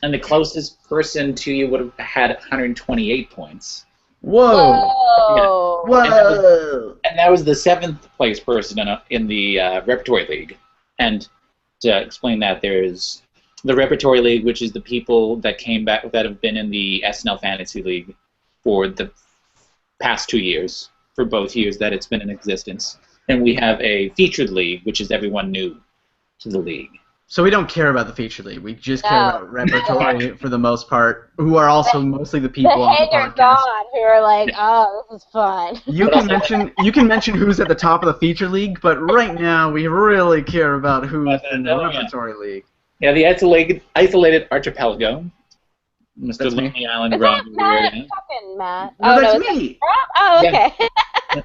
And the closest person to you would have had 128 points. Whoa. Whoa. Whoa. And that was the 7th place person in the Repertory League. And to explain that, there's the Repertory League, which is the people that came back that have been in the SNL Fantasy League for the past 2 years, for both years that it's been in existence. And we have a Featured League, which is everyone new to the league. So we don't care about the feature league. We just care about repertory for the most part, who are also mostly the people on the hangers podcast. on who are like, oh, this is fun. You can mention who's at the top of the feature league, but right now we really care about who's in the repertory league. Yeah, the isolated archipelago. Mr. That's me. Lonely Island Is Rob. that Matt? Fucking Matt. No, that's is me. that Rob? Oh, okay.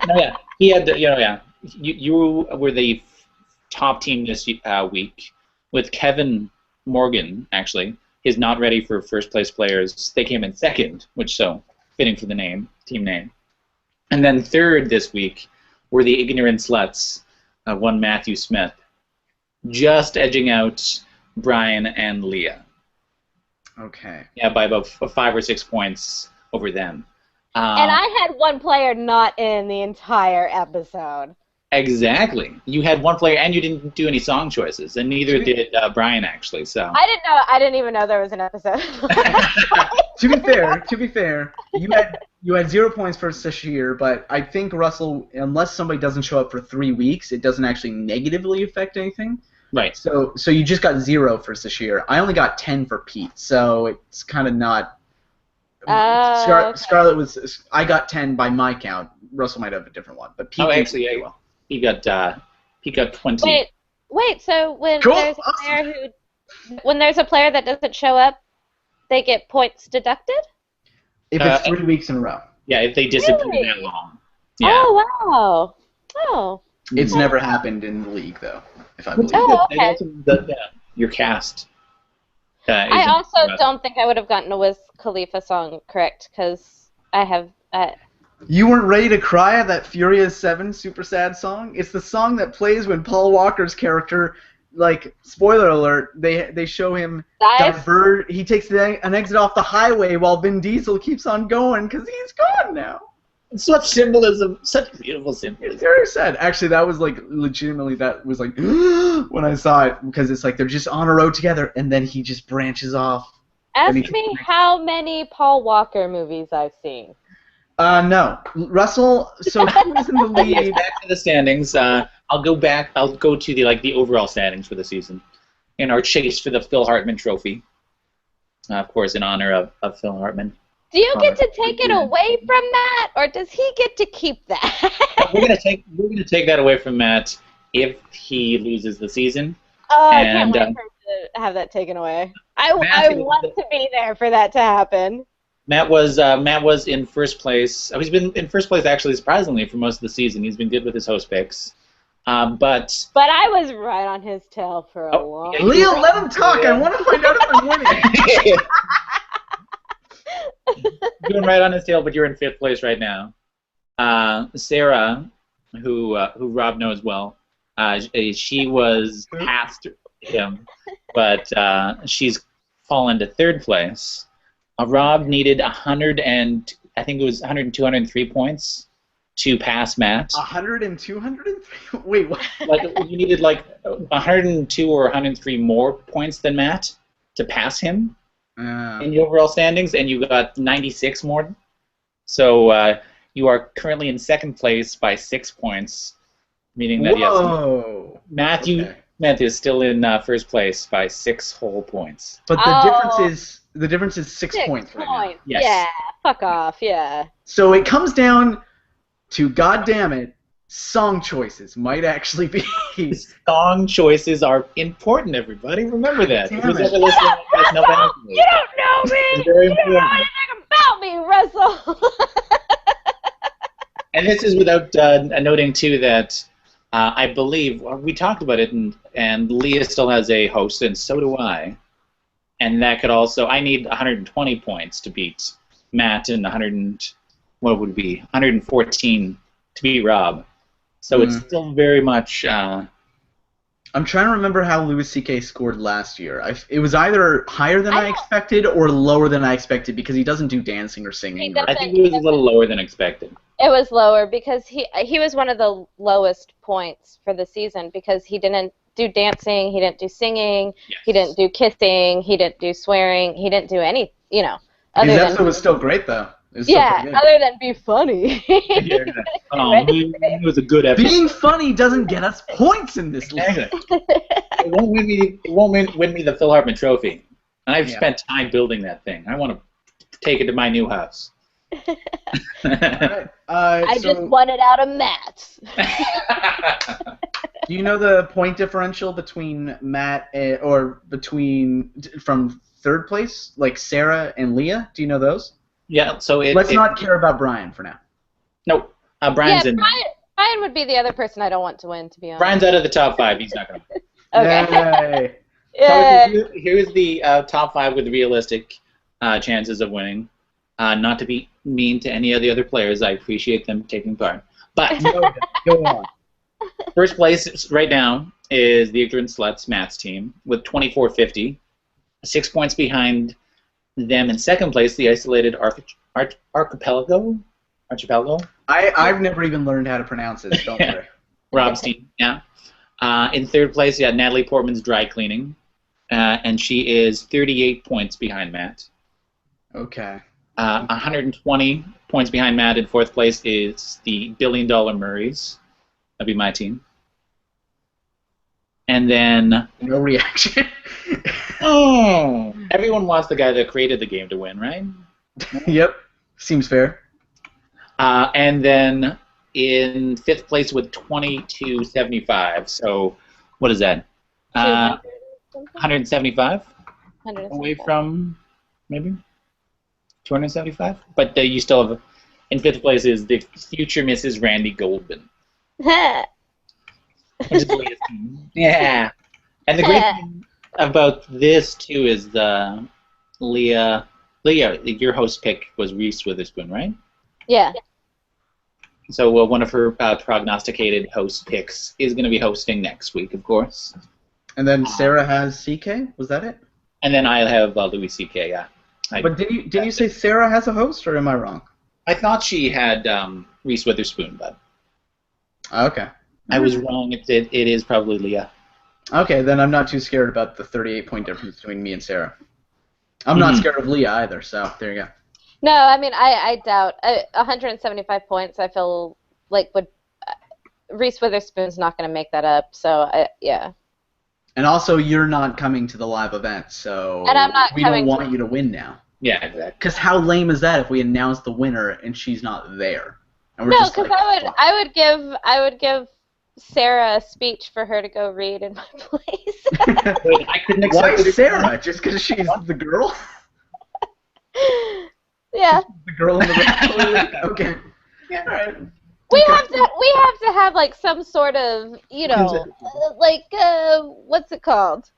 No, yeah, he had. You were the top team this week with Kevin Morgan. Actually, he's not ready for first place players. They came in second, which so fitting for the team name. And then third this week were the Ignorant Sluts. One Matthew Smith, just edging out Brian and Leah. Okay. Yeah, by about 5 or 6 points over them. And I had one player not in the entire episode. Exactly. You had one player, and you didn't do any song choices, and neither did Brian actually. So I didn't even know there was an episode. To be fair, you had 0 points for Sashir, but I think Russell, unless somebody doesn't show up for 3 weeks, it doesn't actually negatively affect anything. Right. So you just got 0 for Sashir. I only got 10 for Pete, so it's kind of not. Okay. Scarlett was. I got 10 by my count. Russell might have a different one, but Pete. Actually, yeah, well. he got 20. Wait. So when Cool. there's a player that doesn't show up, they get points deducted? If it's 3 weeks in a row. Yeah, if they disappear Really? that long. Yeah. Oh wow. Oh. It's never happened in the league, though, if I believe. Oh, okay. Your cast. I also don't think I would have gotten a Wiz Khalifa song correct because I have. You weren't ready to cry at that Furious 7 super sad song? It's the song that plays when Paul Walker's character, like, spoiler alert, they show him divert. He takes an exit off the highway while Vin Diesel keeps on going because he's gone now. Such symbolism, such beautiful symbolism. It's very sad. Actually, that was like legitimately when I saw it because it's like they're just on a road together and then he just branches off. Ask me how many Paul Walker movies I've seen. No, Russell. So who is in the lead? Back to the standings. I'll go to the overall standings for the season, in our chase for the Phil Hartman Trophy. Of course, in honor of Phil Hartman. Do you get to take it away from Matt, or does he get to keep that? We're gonna take that away from Matt if he loses the season. Oh, I can't wait for him to have that taken away. I want to be there for that to happen. Matt was in first place. He's been in first place actually, surprisingly, for most of the season. He's been good with his host picks, but I was right on his tail for a long time. Leah, let him talk. I want to find out if I'm winning. Doing right on his tail, but you're in 5th place right now. Sarah, who Rob knows well, she was past him, but she's fallen to 3rd place. Rob needed 103 points to pass Matt. 100 and 203? Wait, what? Like you needed 102 or 103 more points than Matt to pass him. In the overall standings, and you got 96 more. So you are currently in 2nd place by 6 points, meaning that Matthew is still in 1st place by 6 whole points. But the difference is 6 points right now. Yes. Yeah, fuck off. Yeah. So it comes down to, goddamn song choices might actually be. Song choices are important, everybody. Remember that. Damn Who's it. ever listening to this, no benefit. You don't know me. It's very You don't know important. anything about me, Russell. And this is without noting, too, that I believe we talked about it, and Leah still has a host, and so do I. And that could also, I need 120 points to beat Matt, and what would it be 114 to beat Rob. So it's still very much. I'm trying to remember how Louis C.K. scored last year. It was either higher than I expected or lower than I expected because he doesn't do dancing or singing. I think it was a little lower than expected. It was lower because he was one of the lowest points for the season because he didn't do dancing, he didn't do singing, he didn't do kissing, he didn't do swearing, he didn't do any, His episode was still great though. Other than be funny. It was a good episode. Being funny doesn't get us points in this league. It won't win me the Phil Hartman Trophy. And I've spent time building that thing. I want to take it to my new house. Right. I just won it out of Matt. Do you know the point differential between Matt from third place, like Sarah and Leah? Do you know those? Yeah. So let's not care about Brian for now. Nope. Brian's in. Brian would be the other person I don't want to win, to be honest. Brian's out of the top 5. He's not going to win. Okay. Yay. So here's the top 5 with realistic chances of winning. Not to be mean to any of the other players, I appreciate them taking part. But go on. First place right now is the Ignorant Sluts Matt's team with 2450. 6 points behind them in second place, the Isolated Archipelago. I've never even learned how to pronounce it. Don't worry. Rob's team. Yeah. In third place, you got Natalie Portman's Dry Cleaning, and she is 38 points behind Matt. Okay. 120 points behind Matt in fourth place is the $1 Billion Murrays. That'd be my team. And then... No reaction. Everyone wants the guy that created the game to win, right? Yep. Seems fair. And then in fifth place with 2275. So what is that? 175? Away from maybe 275? But you still have... In fifth place is the future Mrs. Randy Goldman. Yeah. And the great thing about this, too, is the Leah, your host pick was Reese Witherspoon, right? Yeah. So one of her prognosticated host picks is going to be hosting next week, of course. And then Sarah has CK? Was that it? And then I have Louis CK, yeah. But did you say Sarah has a host, or am I wrong? I thought she had Reese Witherspoon, but... Okay. I was wrong. It is probably Leah. Okay, then I'm not too scared about the 38-point difference between me and Sarah. I'm not scared of Leah either, so there you go. No, I mean, I doubt. 175 points, I feel like Reese Witherspoon's not going to make that up, so yeah. And also, you're not coming to the live event, so and I'm not we don't want you to win now. Yeah, exactly. Because how lame is that if we announce the winner and she's not there? And we're no, because like, I would give Sarah a speech for her to go read in my place. I couldn't accept Why Sarah? Just because she's the girl? Yeah. The girl in the okay. Yeah, all right. We have to have like some sort of, like what's it called?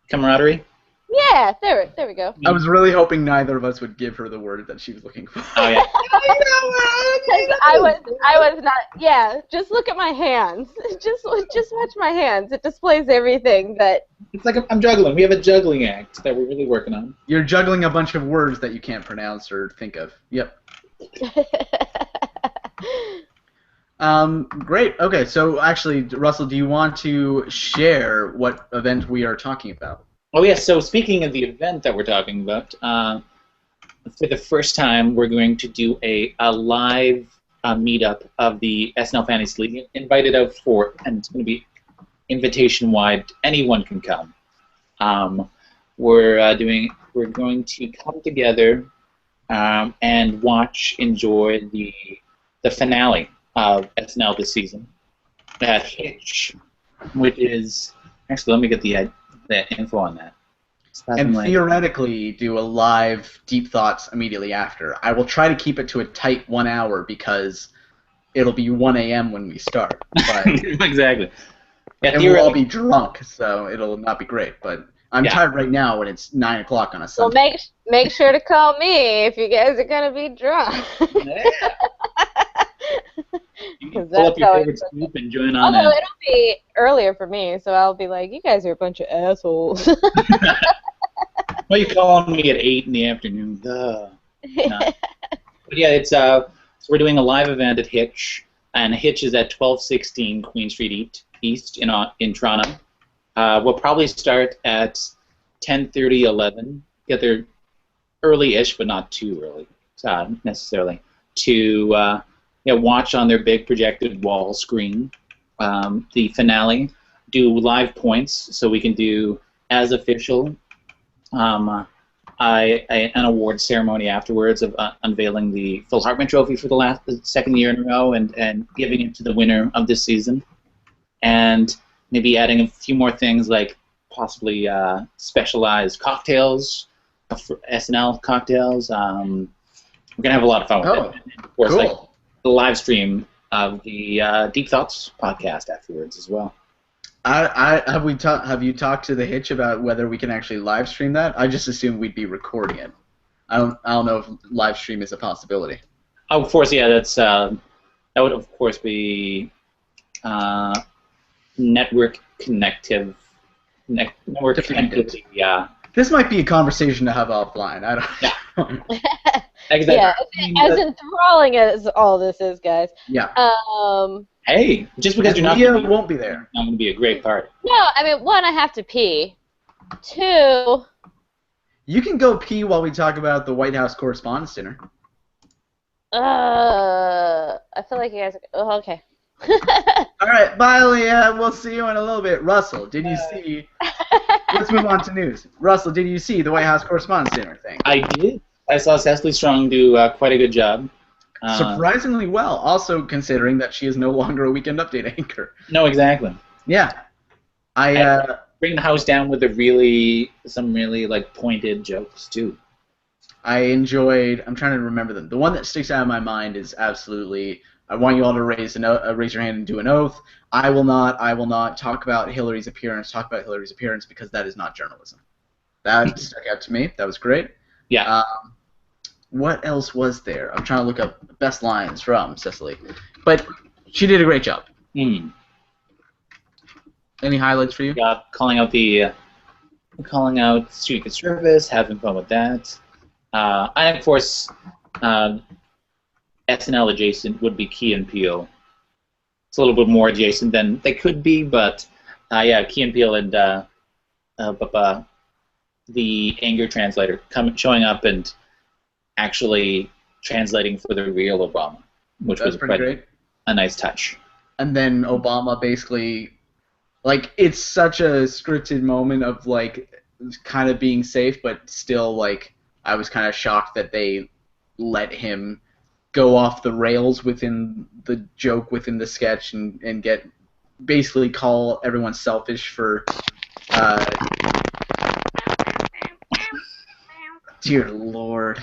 Camaraderie? Yeah, there we go. I was really hoping neither of us would give her the word that she was looking for. Oh yeah. I was not. Yeah, just look at my hands. Just watch my hands. It displays everything that. It's like I'm juggling. We have a juggling act that we're really working on. You're juggling a bunch of words that you can't pronounce or think of. Yep. Great. Okay, so actually, Russell, do you want to share what event we are talking about? Oh, yes. So speaking of the event that we're talking about, for the first time, we're going to do a live meetup of the SNL Fantasy League, invited out for, and it's going to be invitation-wide. Anyone can come. We're going to come together and enjoy the finale of SNL this season at Hitch, which is actually, let me get the info on that. And theoretically do a live Deep Thoughts immediately after. I will try to keep it to a tight 1 hour because it'll be 1 a.m. when we start. But exactly. Yeah, and we'll all be drunk, so it'll not be great. But I'm tired right now when it's 9 o'clock on a Sunday. Well, make sure to call me if you guys are gonna be drunk. Yeah. You can pull up your favorite scoop and join on. Although it'll be earlier for me, so I'll be like, you guys are a bunch of assholes. Well, you call me at 8 in the afternoon. Duh. No. But yeah, it's so we're doing a live event at Hitch, and Hitch is at 1216 Queen Street East in Toronto. We'll probably start at 10:30, 11. Get there early-ish, but not too early necessarily. To watch on their big projected wall screen the finale. Do live points, so we can do as official. An award ceremony afterwards of unveiling the Phil Hartman Trophy for the second year in a row and giving it to the winner of this season. And maybe adding a few more things like possibly specialized cocktails, for SNL cocktails. We're going to have a lot of fun with it. And of course, cool. like the live stream of the Deep Thoughts podcast afterwards as well. Have you talked to the Hitch about whether we can actually live stream that? I just assumed we'd be recording it. I don't know if live stream is a possibility. Oh, of course, yeah. That would of course be network connectivity. Yeah. This might be a conversation to have offline. I don't know. Exactly. Yeah, as enthralling as all this is, guys. Yeah. Hey, just because you're not Leah won't be there. Not going to be a great party. No, I mean, one, I have to pee. Two. You can go pee while we talk about the White House Correspondents' Dinner. I feel like you guys. Oh, okay. All right, bye, Leah. We'll see you in a little bit. Russell, did you see? Let's move on to news. Russell, did you see the White House Correspondents' Dinner thing? I did. I saw Cecily Strong do quite a good job. Surprisingly well, also considering that she is no longer a Weekend Update anchor. No, exactly. Yeah. Bring the house down with some really like pointed jokes too. I enjoyed. I'm trying to remember them. The one that sticks out in my mind is absolutely. I want you all to raise your hand and do an oath. I will not talk about Hillary's appearance. Talk about Hillary's appearance because that is not journalism. That stuck out to me. That was great. Yeah. What else was there? I'm trying to look up best lines from Cecily, but she did a great job. Any highlights for you? Yeah, calling out Secret Service, having fun with that. And of course, SNL adjacent would be Key and Peele. It's a little bit more adjacent than they could be, but yeah, Key and Peele and the anger translator showing up and actually translating for the real Obama, which was pretty great. A nice touch. And then Obama basically, like, it's such a scripted moment of, like, kind of being safe, but still, like, I was kind of shocked that they let him go off the rails within the joke, within the sketch, and get basically call everyone selfish for dear Lord.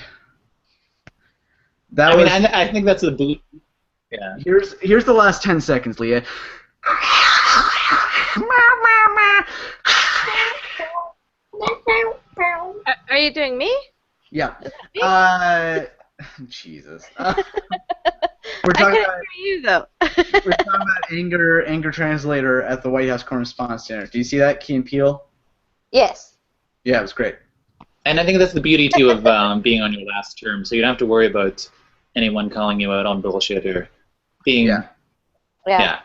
I think that's the boot. Yeah. Here's the last 10 seconds, Leah. Are you doing me? Yeah. Jesus. We're I talking couldn't about hear you though. we're talking about anger translator at the White House Correspondents' Dinner. Do you see that, Key and Peele? Yes. Yeah, it was great. And I think that's the beauty too of being on your last term, so you don't have to worry about anyone calling you out on bullshit or being. Yeah.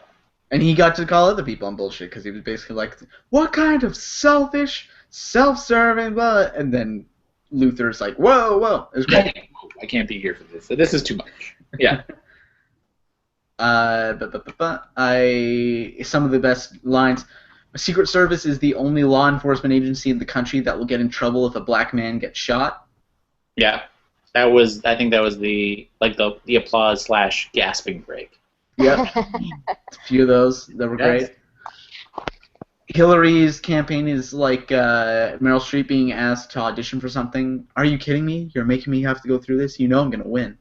And he got to call other people on bullshit because he was basically like, "What kind of selfish, self-serving?" Blah. And then Luther's like, "Whoa!" It was great. I can't be here for this. This is too much. Yeah. Some of the best lines. Secret Service is the only law enforcement agency in the country that will get in trouble if a black man gets shot. Yeah, I think that was the applause / gasping break. Yep. A few of those that were great. Hillary's campaign is like Meryl Streep being asked to audition for something. Are you kidding me? You're making me have to go through this? You know I'm gonna win.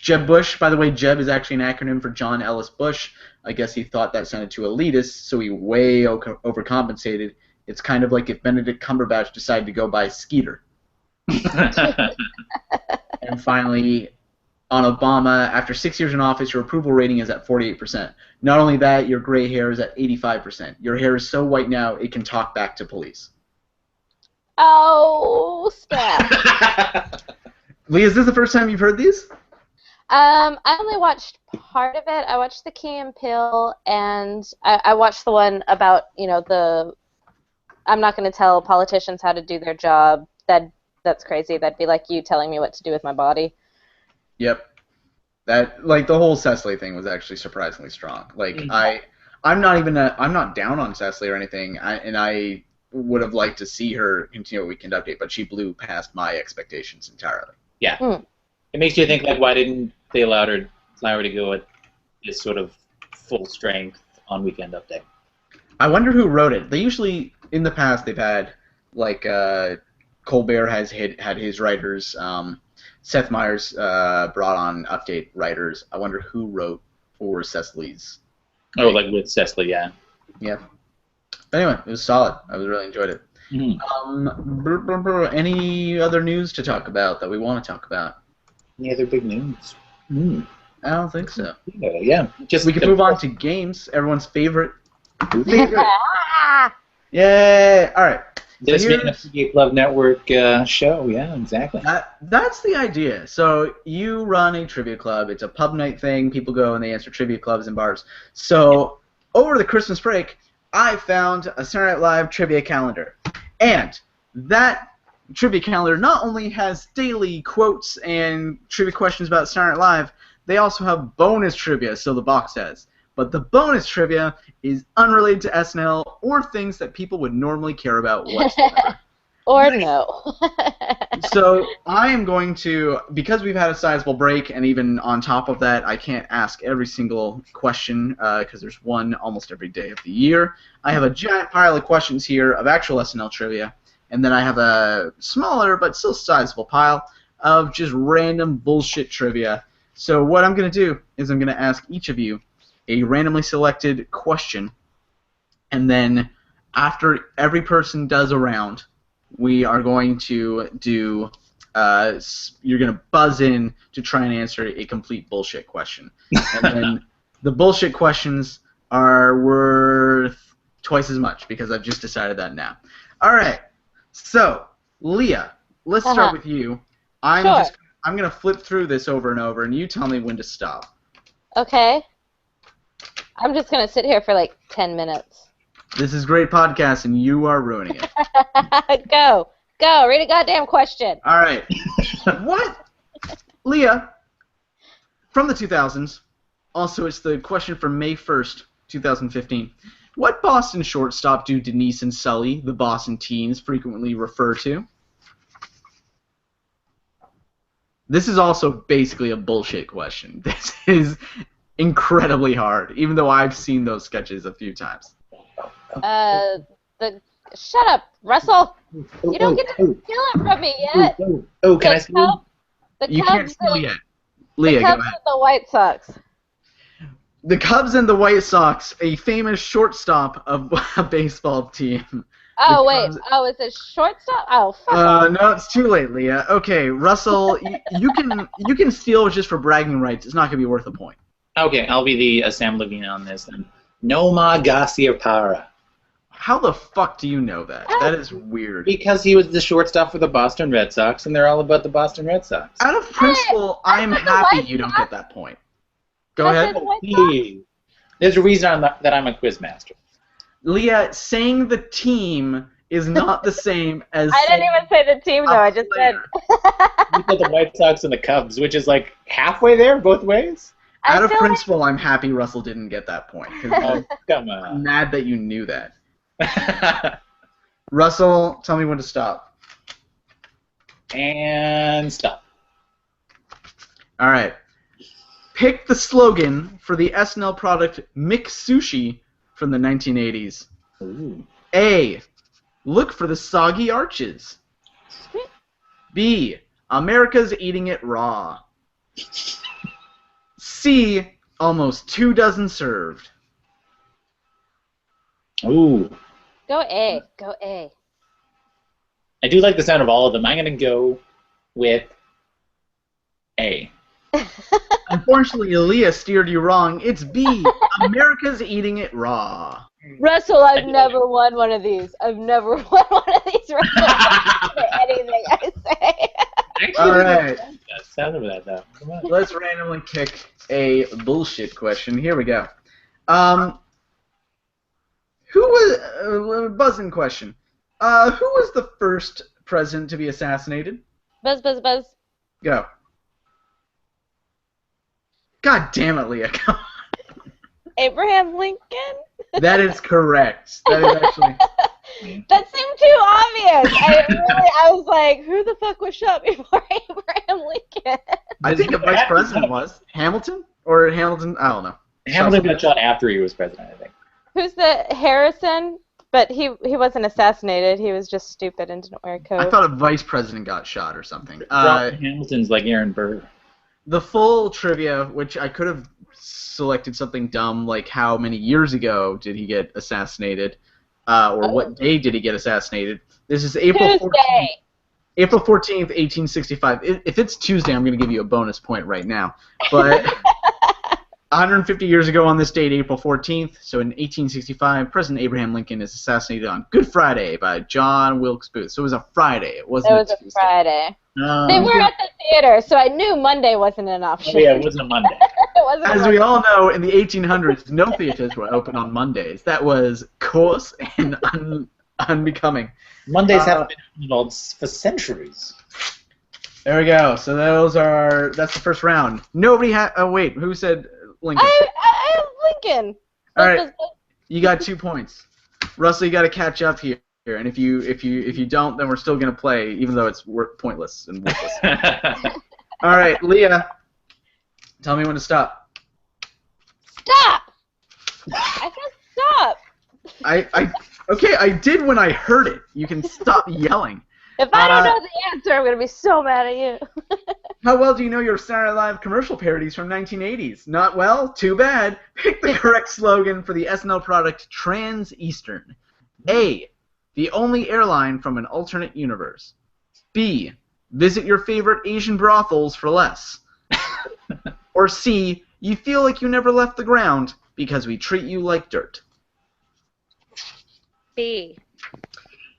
Jeb Bush, by the way, Jeb is actually an acronym for John Ellis Bush. I guess he thought that sounded too elitist, so he way overcompensated. It's kind of like if Benedict Cumberbatch decided to go by Skeeter. And finally, on Obama, after 6 years in office, your approval rating is at 48%. Not only that, your gray hair is at 85%. Your hair is so white now, it can talk back to police. Oh, stop. Leah, is this the first time you've heard these? I only watched part of it. I watched the Key and Peele, and I watched the one about, I'm not going to tell politicians how to do their job. That's crazy. That'd be like you telling me what to do with my body. Yep. That, like, the whole Cecily thing was actually surprisingly strong. Like, I'm not down on Cecily or anything, and I would have liked to see her continue a Weekend Update, but she blew past my expectations entirely. Yeah. It makes you think, like, why didn't they allow her to go at this sort of full strength on Weekend Update? I wonder who wrote it. They usually, in the past, they've had, like, Colbert had his writers, Seth Meyers brought on Update writers. I wonder who wrote for Cecily's. Oh, like with Cecily, yeah. Yeah. But anyway, it was solid. I really enjoyed it. Any other news to talk about that we want to talk about? Any other big news? I don't think so. Yeah. We can move on to games. Everyone's favorite. Yay! All right. This being a Geek Love Network show, yeah, exactly. That's the idea. So you run a trivia club. It's a pub night thing. People go and they answer trivia clubs and bars. So over the Christmas break, I found a Saturday Night Live trivia calendar. And that trivia calendar not only has daily quotes and trivia questions about Saturday Night Live, they also have bonus trivia, so the box says. But the bonus trivia is unrelated to SNL or things that people would normally care about whatsoever. Or no. So I am going to, because we've had a sizable break, and even on top of that, I can't ask every single question because there's one almost every day of the year. I have a giant pile of questions here of actual SNL trivia, and then I have a smaller but still sizable pile of just random bullshit trivia. So what I'm going to do is I'm going to ask each of you a randomly selected question, and then after every person does a round, we are going to do, you're going to buzz in to try and answer a complete bullshit question. And then the bullshit questions are worth twice as much because I've just decided that now. All right, so Leah, let's start with you. I'm going to flip through this over and over, and you tell me when to stop. Okay. I'm just going to sit here for like 10 minutes. This is great podcast, and you are ruining it. Go. Read a goddamn question. All right. What? Leah, from the 2000s, also it's the question from May 1st, 2015. What Boston shortstop do Denise and Sully, the Boston teens, frequently refer to? This is also basically a bullshit question. This is incredibly hard, even though I've seen those sketches a few times. Shut up, Russell. You don't get to steal it from me yet. Can I steal? You can't steal yet. Leah, the Cubs go ahead. and the White Sox. The Cubs and the White Sox, a famous shortstop of a baseball team. Oh, wait. Oh, is it shortstop? Oh, fuck off. No, it's too late, Leah. Okay, Russell, you can steal just for bragging rights. It's not going to be worth a point. Okay, I'll be the Sam Levine on this then. Nomar Garciaparra. How the fuck do you know that? That is weird. Because he was the shortstop for the Boston Red Sox, and they're all about the Boston Red Sox. Out of principle, I'm happy you don't get that point. Go ahead. There's a reason that I'm a quiz master. Leah, saying the team is not the same as I didn't even say the team, though. I just said... You said the White Sox and the Cubs, which is like halfway there, both ways? Out of principle, I'm happy Russell didn't get that point. Oh, come on. I'm mad that you knew that. Russell, tell me when to stop. And stop. All right. Pick the slogan for the SNL product McSushi from the 1980s. Ooh. A. Look for the soggy arches. B. America's eating it raw. C, almost 2 dozen served. Ooh. Go A. Go A. I do like the sound of all of them. I'm going to go with A. Unfortunately, Leah steered you wrong. It's B, America's eating it raw. Russell, I've never won one of these. I've never won one of these. Russell, anything I say. All right. Sound of that, though. Come on. Let's randomly kick a bullshit question. Here we go. Who was buzzing question? Who was the first president to be assassinated? Buzz, buzz, buzz. Go. God damn it, Leah. Abraham Lincoln? That is correct. That is actually. That seemed too obvious. I was like, who the fuck was shot before Abraham Lincoln? I think a vice president was Hamilton or Hamilton. I don't know. Hamilton got shot after he was president, I think. Who's the Harrison? But he wasn't assassinated. He was just stupid and didn't wear a coat. I thought a vice president got shot or something. Hamilton's like Aaron Burr. The full trivia, which I could have selected something dumb like how many years ago did he get assassinated, or what day did he get assassinated. This is April 14th. April 14th, 1865. If it's Tuesday, I'm going to give you a bonus point right now. But 150 years ago on this date, April 14th, so in 1865, President Abraham Lincoln is assassinated on Good Friday by John Wilkes Booth. So it was a Friday. It wasn't a Tuesday. A Friday. They were at the theater, so I knew Monday wasn't an option. Oh, yeah, it wasn't a Monday. As we all know, in the 1800s, no theaters were open on Mondays. That was coarse and unbecoming. Mondays haven't been involved for centuries. There we go. So that's the first round. Nobody had. Oh wait, who said Lincoln? I have Lincoln. All right, you got 2 points. Russell, you got to catch up here. And if you don't, then we're still gonna play, even though it's pointless and worthless. All right, Leah, tell me when to stop. Stop! I said stop. Okay, I did when I heard it. You can stop yelling. If I don't know the answer, I'm gonna be so mad at you. How well do you know your Saturday Night Live commercial parodies from 1980s? Not well? Too bad. Pick the correct slogan for the SNL product Trans-Eastern. A, the only airline from an alternate universe. B, visit your favorite Asian brothels for less. Or C, you feel like you never left the ground because we treat you like dirt. B.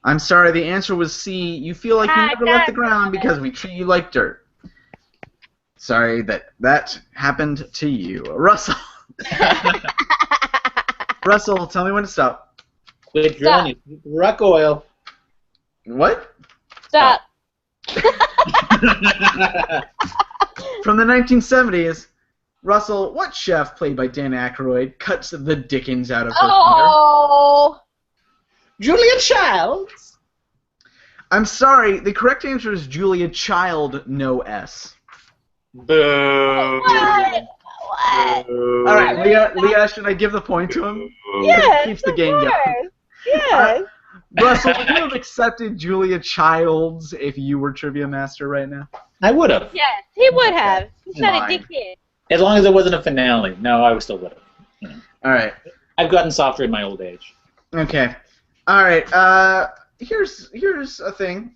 I'm sorry, the answer was C, you feel like you never left the ground because we treat you like dirt. Sorry that happened to you. Russell. Russell, tell me when to stop. Quit drilling it. Ruck oil. What? Stop. From the 1970s, Russell, what chef played by Dan Aykroyd cuts the dickens out of her finger? Julia Childs. I'm sorry, the correct answer is Julia Child, no S. Boo. What? All right, Leah, should I give the point to him? Yes, It keeps the game going. Yes. Russell, would you have accepted Julia Childs if you were trivia master right now? I would have. Yes, he would have. He's not a Fine. dickhead. As long as it wasn't a finale. No, I still would have. You know. All right. I've gotten softer in my old age. Okay. All right. Here's a thing.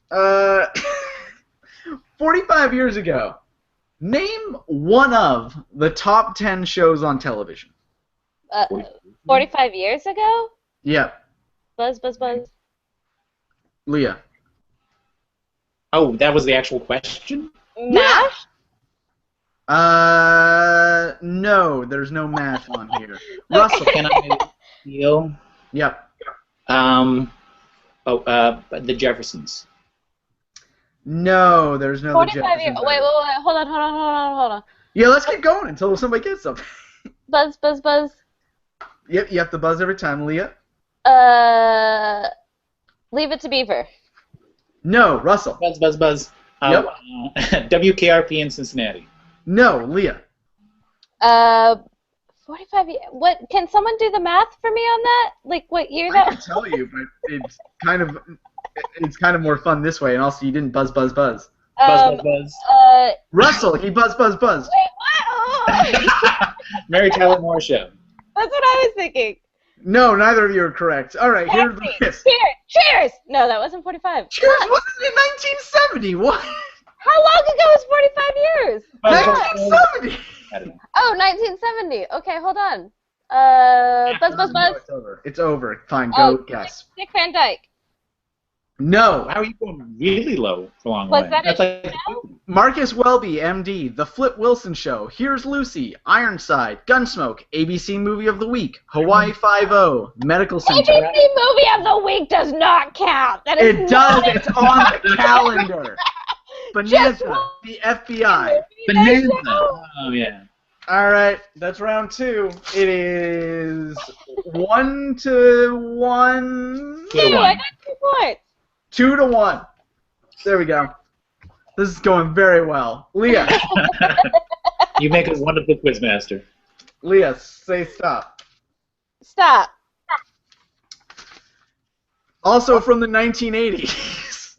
45 years ago, name one of the top 10 shows on television. 45 years ago? Yep. Buzz, buzz, buzz. Leah. Oh, that was the actual question? MASH? No, there's no MASH on here. Russell. Can I feel? Yep. The Jeffersons. No, there's no 45 years. Wait, hold on. Yeah, let's keep going until somebody gets something. Buzz, buzz, buzz. Yep, you have to buzz every time, Leah. Leave It to Beaver. No, Russell. Buzz, buzz, buzz. Yep. WKRP in Cincinnati. No, Leah. 45 years. What? Can someone do the math for me on that? Like what year I that can tell you, but it's kind of more fun this way, and also you didn't buzz, buzz, buzz. Buzz, buzz, buzz. Russell, he buzz, buzz, buzz. Wait, what? Mary Tyler Moore Show. That's what I was thinking. No, neither of you are correct. All right, here's the list. Cheers! No, that wasn't 45. Cheers wasn't in 1970. What? How long ago was 45 years? 1970. I don't know. Oh, 1970. Okay, hold on. Buzz. No, it's over. It's over. Fine, go guess. Dick Van Dyke. No. How are you going really low for a long Was way? that That's a like show? Marcus Welby, MD, The Flip Wilson Show, Here's Lucy, Ironside, Gunsmoke, ABC Movie of the Week, Hawaii Five-0, Medical Center. ABC Movie of the Week does not count. That is It does. not It's on the calendar. Bonanza, the FBI. Bonanza. Oh, yeah. All right, that's round 2. It is 1-1. 2-1. I got 2 points. 2-1. There we go. This is going very well. Leah. You make a wonderful quizmaster. Leah, say stop. Stop. Also from the 1980s.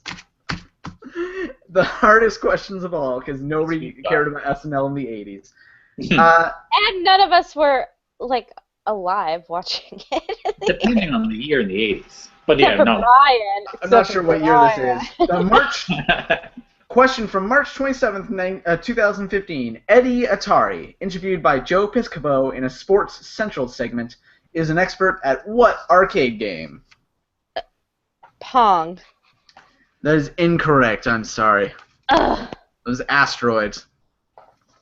The hardest questions of all, because nobody cared about SNL in the 80s. And none of us were, like, alive watching it. Depending on the year in the 80s. But yeah, Except for no. Brian. I'm not sure what year this is. The question from March 27th, 2015. Eddie Atari, interviewed by Joe Piscopo in a Sports Central segment, is an expert at what arcade game? Pong. That is incorrect, I'm sorry. Ugh. It was Asteroids.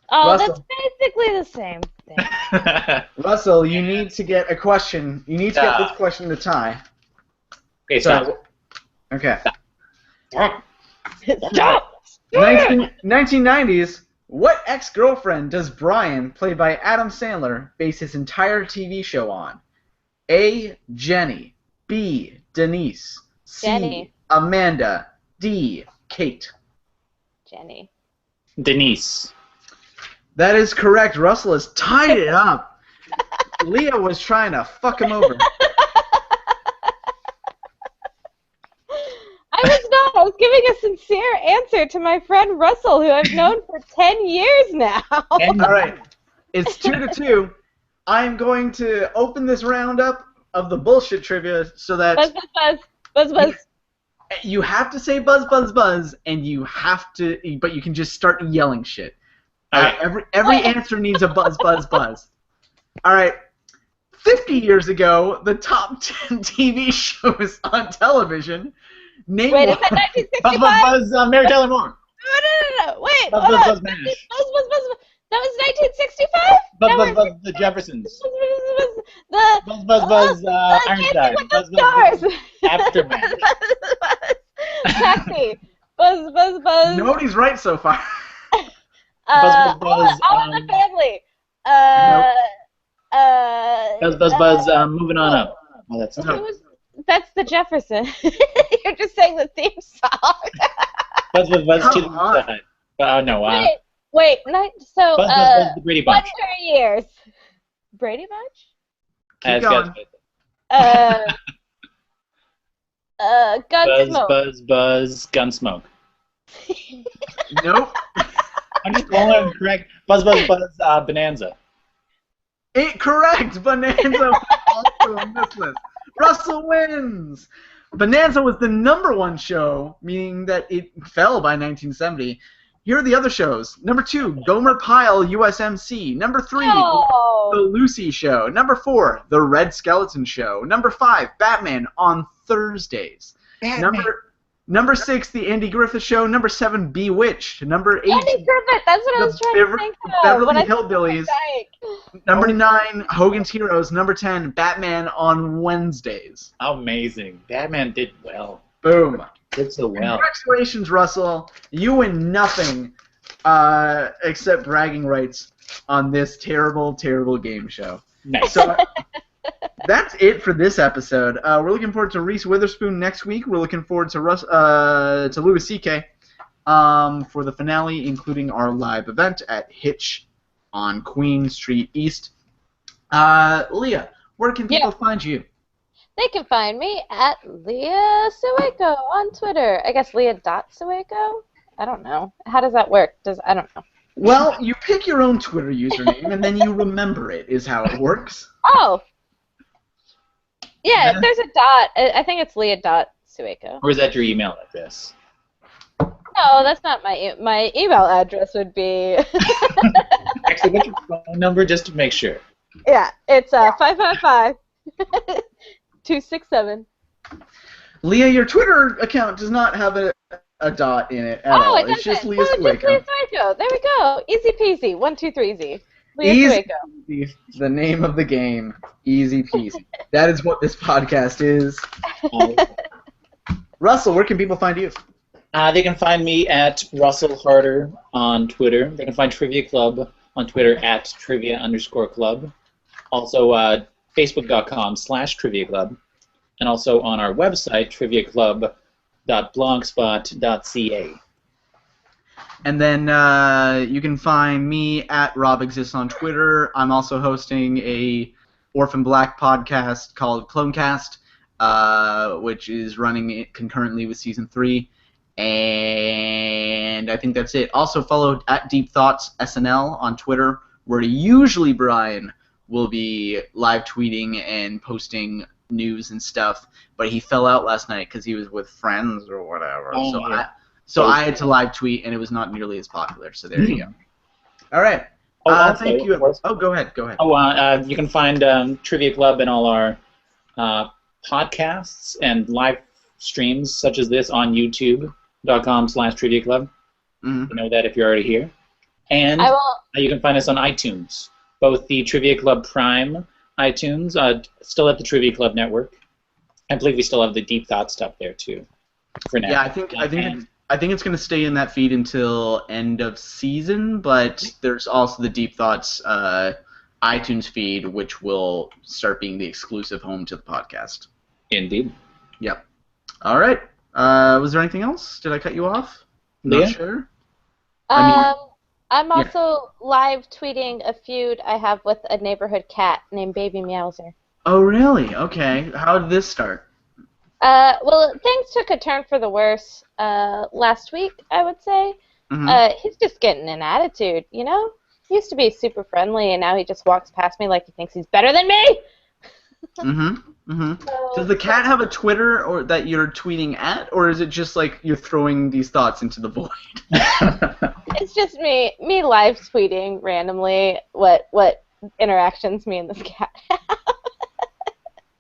Oh, Russell. that's basically the same thing. Russell, you need to get a question. You need to get this question to tie. Okay, stop. Okay. Stop! 1990s, what ex-girlfriend does Brian, played by Adam Sandler, base his entire TV show on? A. Jenny. B. Denise. C. Jenny. Amanda. D. Kate. Jenny. Denise. That is correct. Russell has tied it up. Leah was trying to fuck him over. I was not. I was giving a sincere answer to my friend Russell, who I've known for 10 years now. All right. It's 2-2. I'm going to open this round up of the bullshit trivia so that Buzz, buzz, buzz. Buzz, buzz. you have to say buzz, buzz, buzz, and you have to, but you can just start yelling shit. Every answer needs a buzz, buzz, buzz. All right. 50 years ago, the top 10 TV shows on television. Name Wait, one. is that 1965? Buzz, Mary Tyler Moore. No. Wait, Buzz, hold buzz, on. buzz, mash. Buzz. That was 1965? Buzz, the Jeffersons. Buzz, Ironside. Buzz, Stars. Aftermath. Taxi. Buzz. Nobody's right so far. Buzz, All in the Family. Buzz, moving on up. Oh, that's No. That's the Jefferson. You're just saying the theme song. Buzz, to the Come on. side. No. Wait. So, Buzz, the Brady Bunch. Wonder Years. Brady Bunch? Keep going. Gunsmoke. Buzz, Gunsmoke. Nope. I'm just going correct. Buzz, Bonanza. Incorrect. Bonanza was also on this list. Russell wins. Bonanza was the #1 show, meaning that it fell by 1970. Here are the other shows. Number 2, Gomer Pyle, USMC. Number 3, Oh. The Lucy Show. Number 4, The Red Skeleton Show. Number 5, Batman on Thursdays. Number 6, The Andy Griffith Show. Number 7, Bewitched. Number 8, Andy Griffith, that's what I was trying to think of. Beverly when I said Hillbillies. Dyke. Number 9, Hogan's Heroes. Number 10, Batman on Wednesdays. Amazing. Batman did well. Boom. Did so well. Congratulations, Russell. You win nothing except bragging rights on this terrible, terrible game show. Nice. So that's it for this episode. We're looking forward to Reese Witherspoon next week. We're looking forward to Louis C.K. For the finale, including our live event at Hitch on Queen Street East. Leah, where can people find you? They can find me at Leah Sueco on Twitter. I guess Leah.Sueco? I don't know. How does that work? I don't know. Well, you pick your own Twitter username, and then you remember it, is how it works. Oh. Yeah, there's a dot. I think it's Leah.Sueco. Or is that your email address? No, that's not my email address would be... Actually, what's your phone number, just to make sure? Yeah, it's 555-267. Leah, your Twitter account does not have a dot in it at all. It It's just doesn't. Leah Just Leah Sueco. Sueco. There we go. Easy peasy. 1, 2, 3, Z. Leah Easy Sueco. peasy, the name of the game. Easy peasy. That is what this podcast is. Russell, where can people find you? They can find me at Russel Harder on Twitter. They can find Trivia Club on Twitter at @trivia_club. Also, Facebook.com/Trivia Club. And also on our website, triviaclub.blogspot.ca. And then you can find me at RobExists on Twitter. I'm also hosting a Orphan Black podcast called Clonecast, which is running concurrently with Season 3. And I think that's it. Also follow at Deep Thoughts SNL on Twitter, where usually Brian will be live tweeting and posting news and stuff, but he fell out last night because he was with friends or whatever. Oh, so yeah. I had to live tweet, and it was not nearly as popular. So there you go. All right. Also, thank you. of course. Oh, go ahead. Go ahead. You can find Trivia Club and all our podcasts and live streams such as this on youtube.com/Trivia Club. Mm-hmm. You know that if you're already here. And you can find us on iTunes, both the Trivia Club Prime iTunes, still at the Trivia Club Network. I believe we still have the Deep Thought stuff there too. For now. Yeah, I think it's going to stay in that feed until end of season, but there's also the Deep Thoughts iTunes feed, which will start being the exclusive home to the podcast. Indeed. Yep. All right. Was there anything else? Did I cut you off? Leah? Not sure. I'm also live tweeting a feud I have with a neighborhood cat named Baby Meowser. Oh, really? Okay. How did this start? Well, things took a turn for the worse last week, I would say. Mm-hmm. He's just getting an attitude, you know? He used to be super friendly, and now he just walks past me like he thinks he's better than me! Mm-hmm. Mm-hmm. So, Does the cat have a Twitter or that you're tweeting at, or is it just like you're throwing these thoughts into the void? it's just me live tweeting randomly what interactions me and this cat have.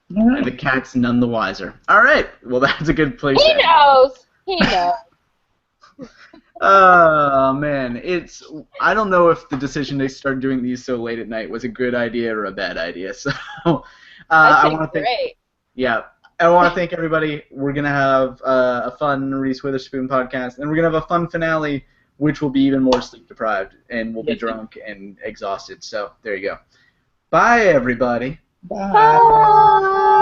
And the cat's none the wiser. All right. Well, that's a good place. He knows. He knows. Oh man, I don't know if the decision to start doing these so late at night was a good idea or a bad idea. So I want to thank. Yeah, I want to thank everybody. We're gonna have a fun Reese Witherspoon podcast, and we're gonna have a fun finale, which will be even more sleep deprived, and we'll be drunk and exhausted. So there you go. Bye, everybody. Bye. Bye.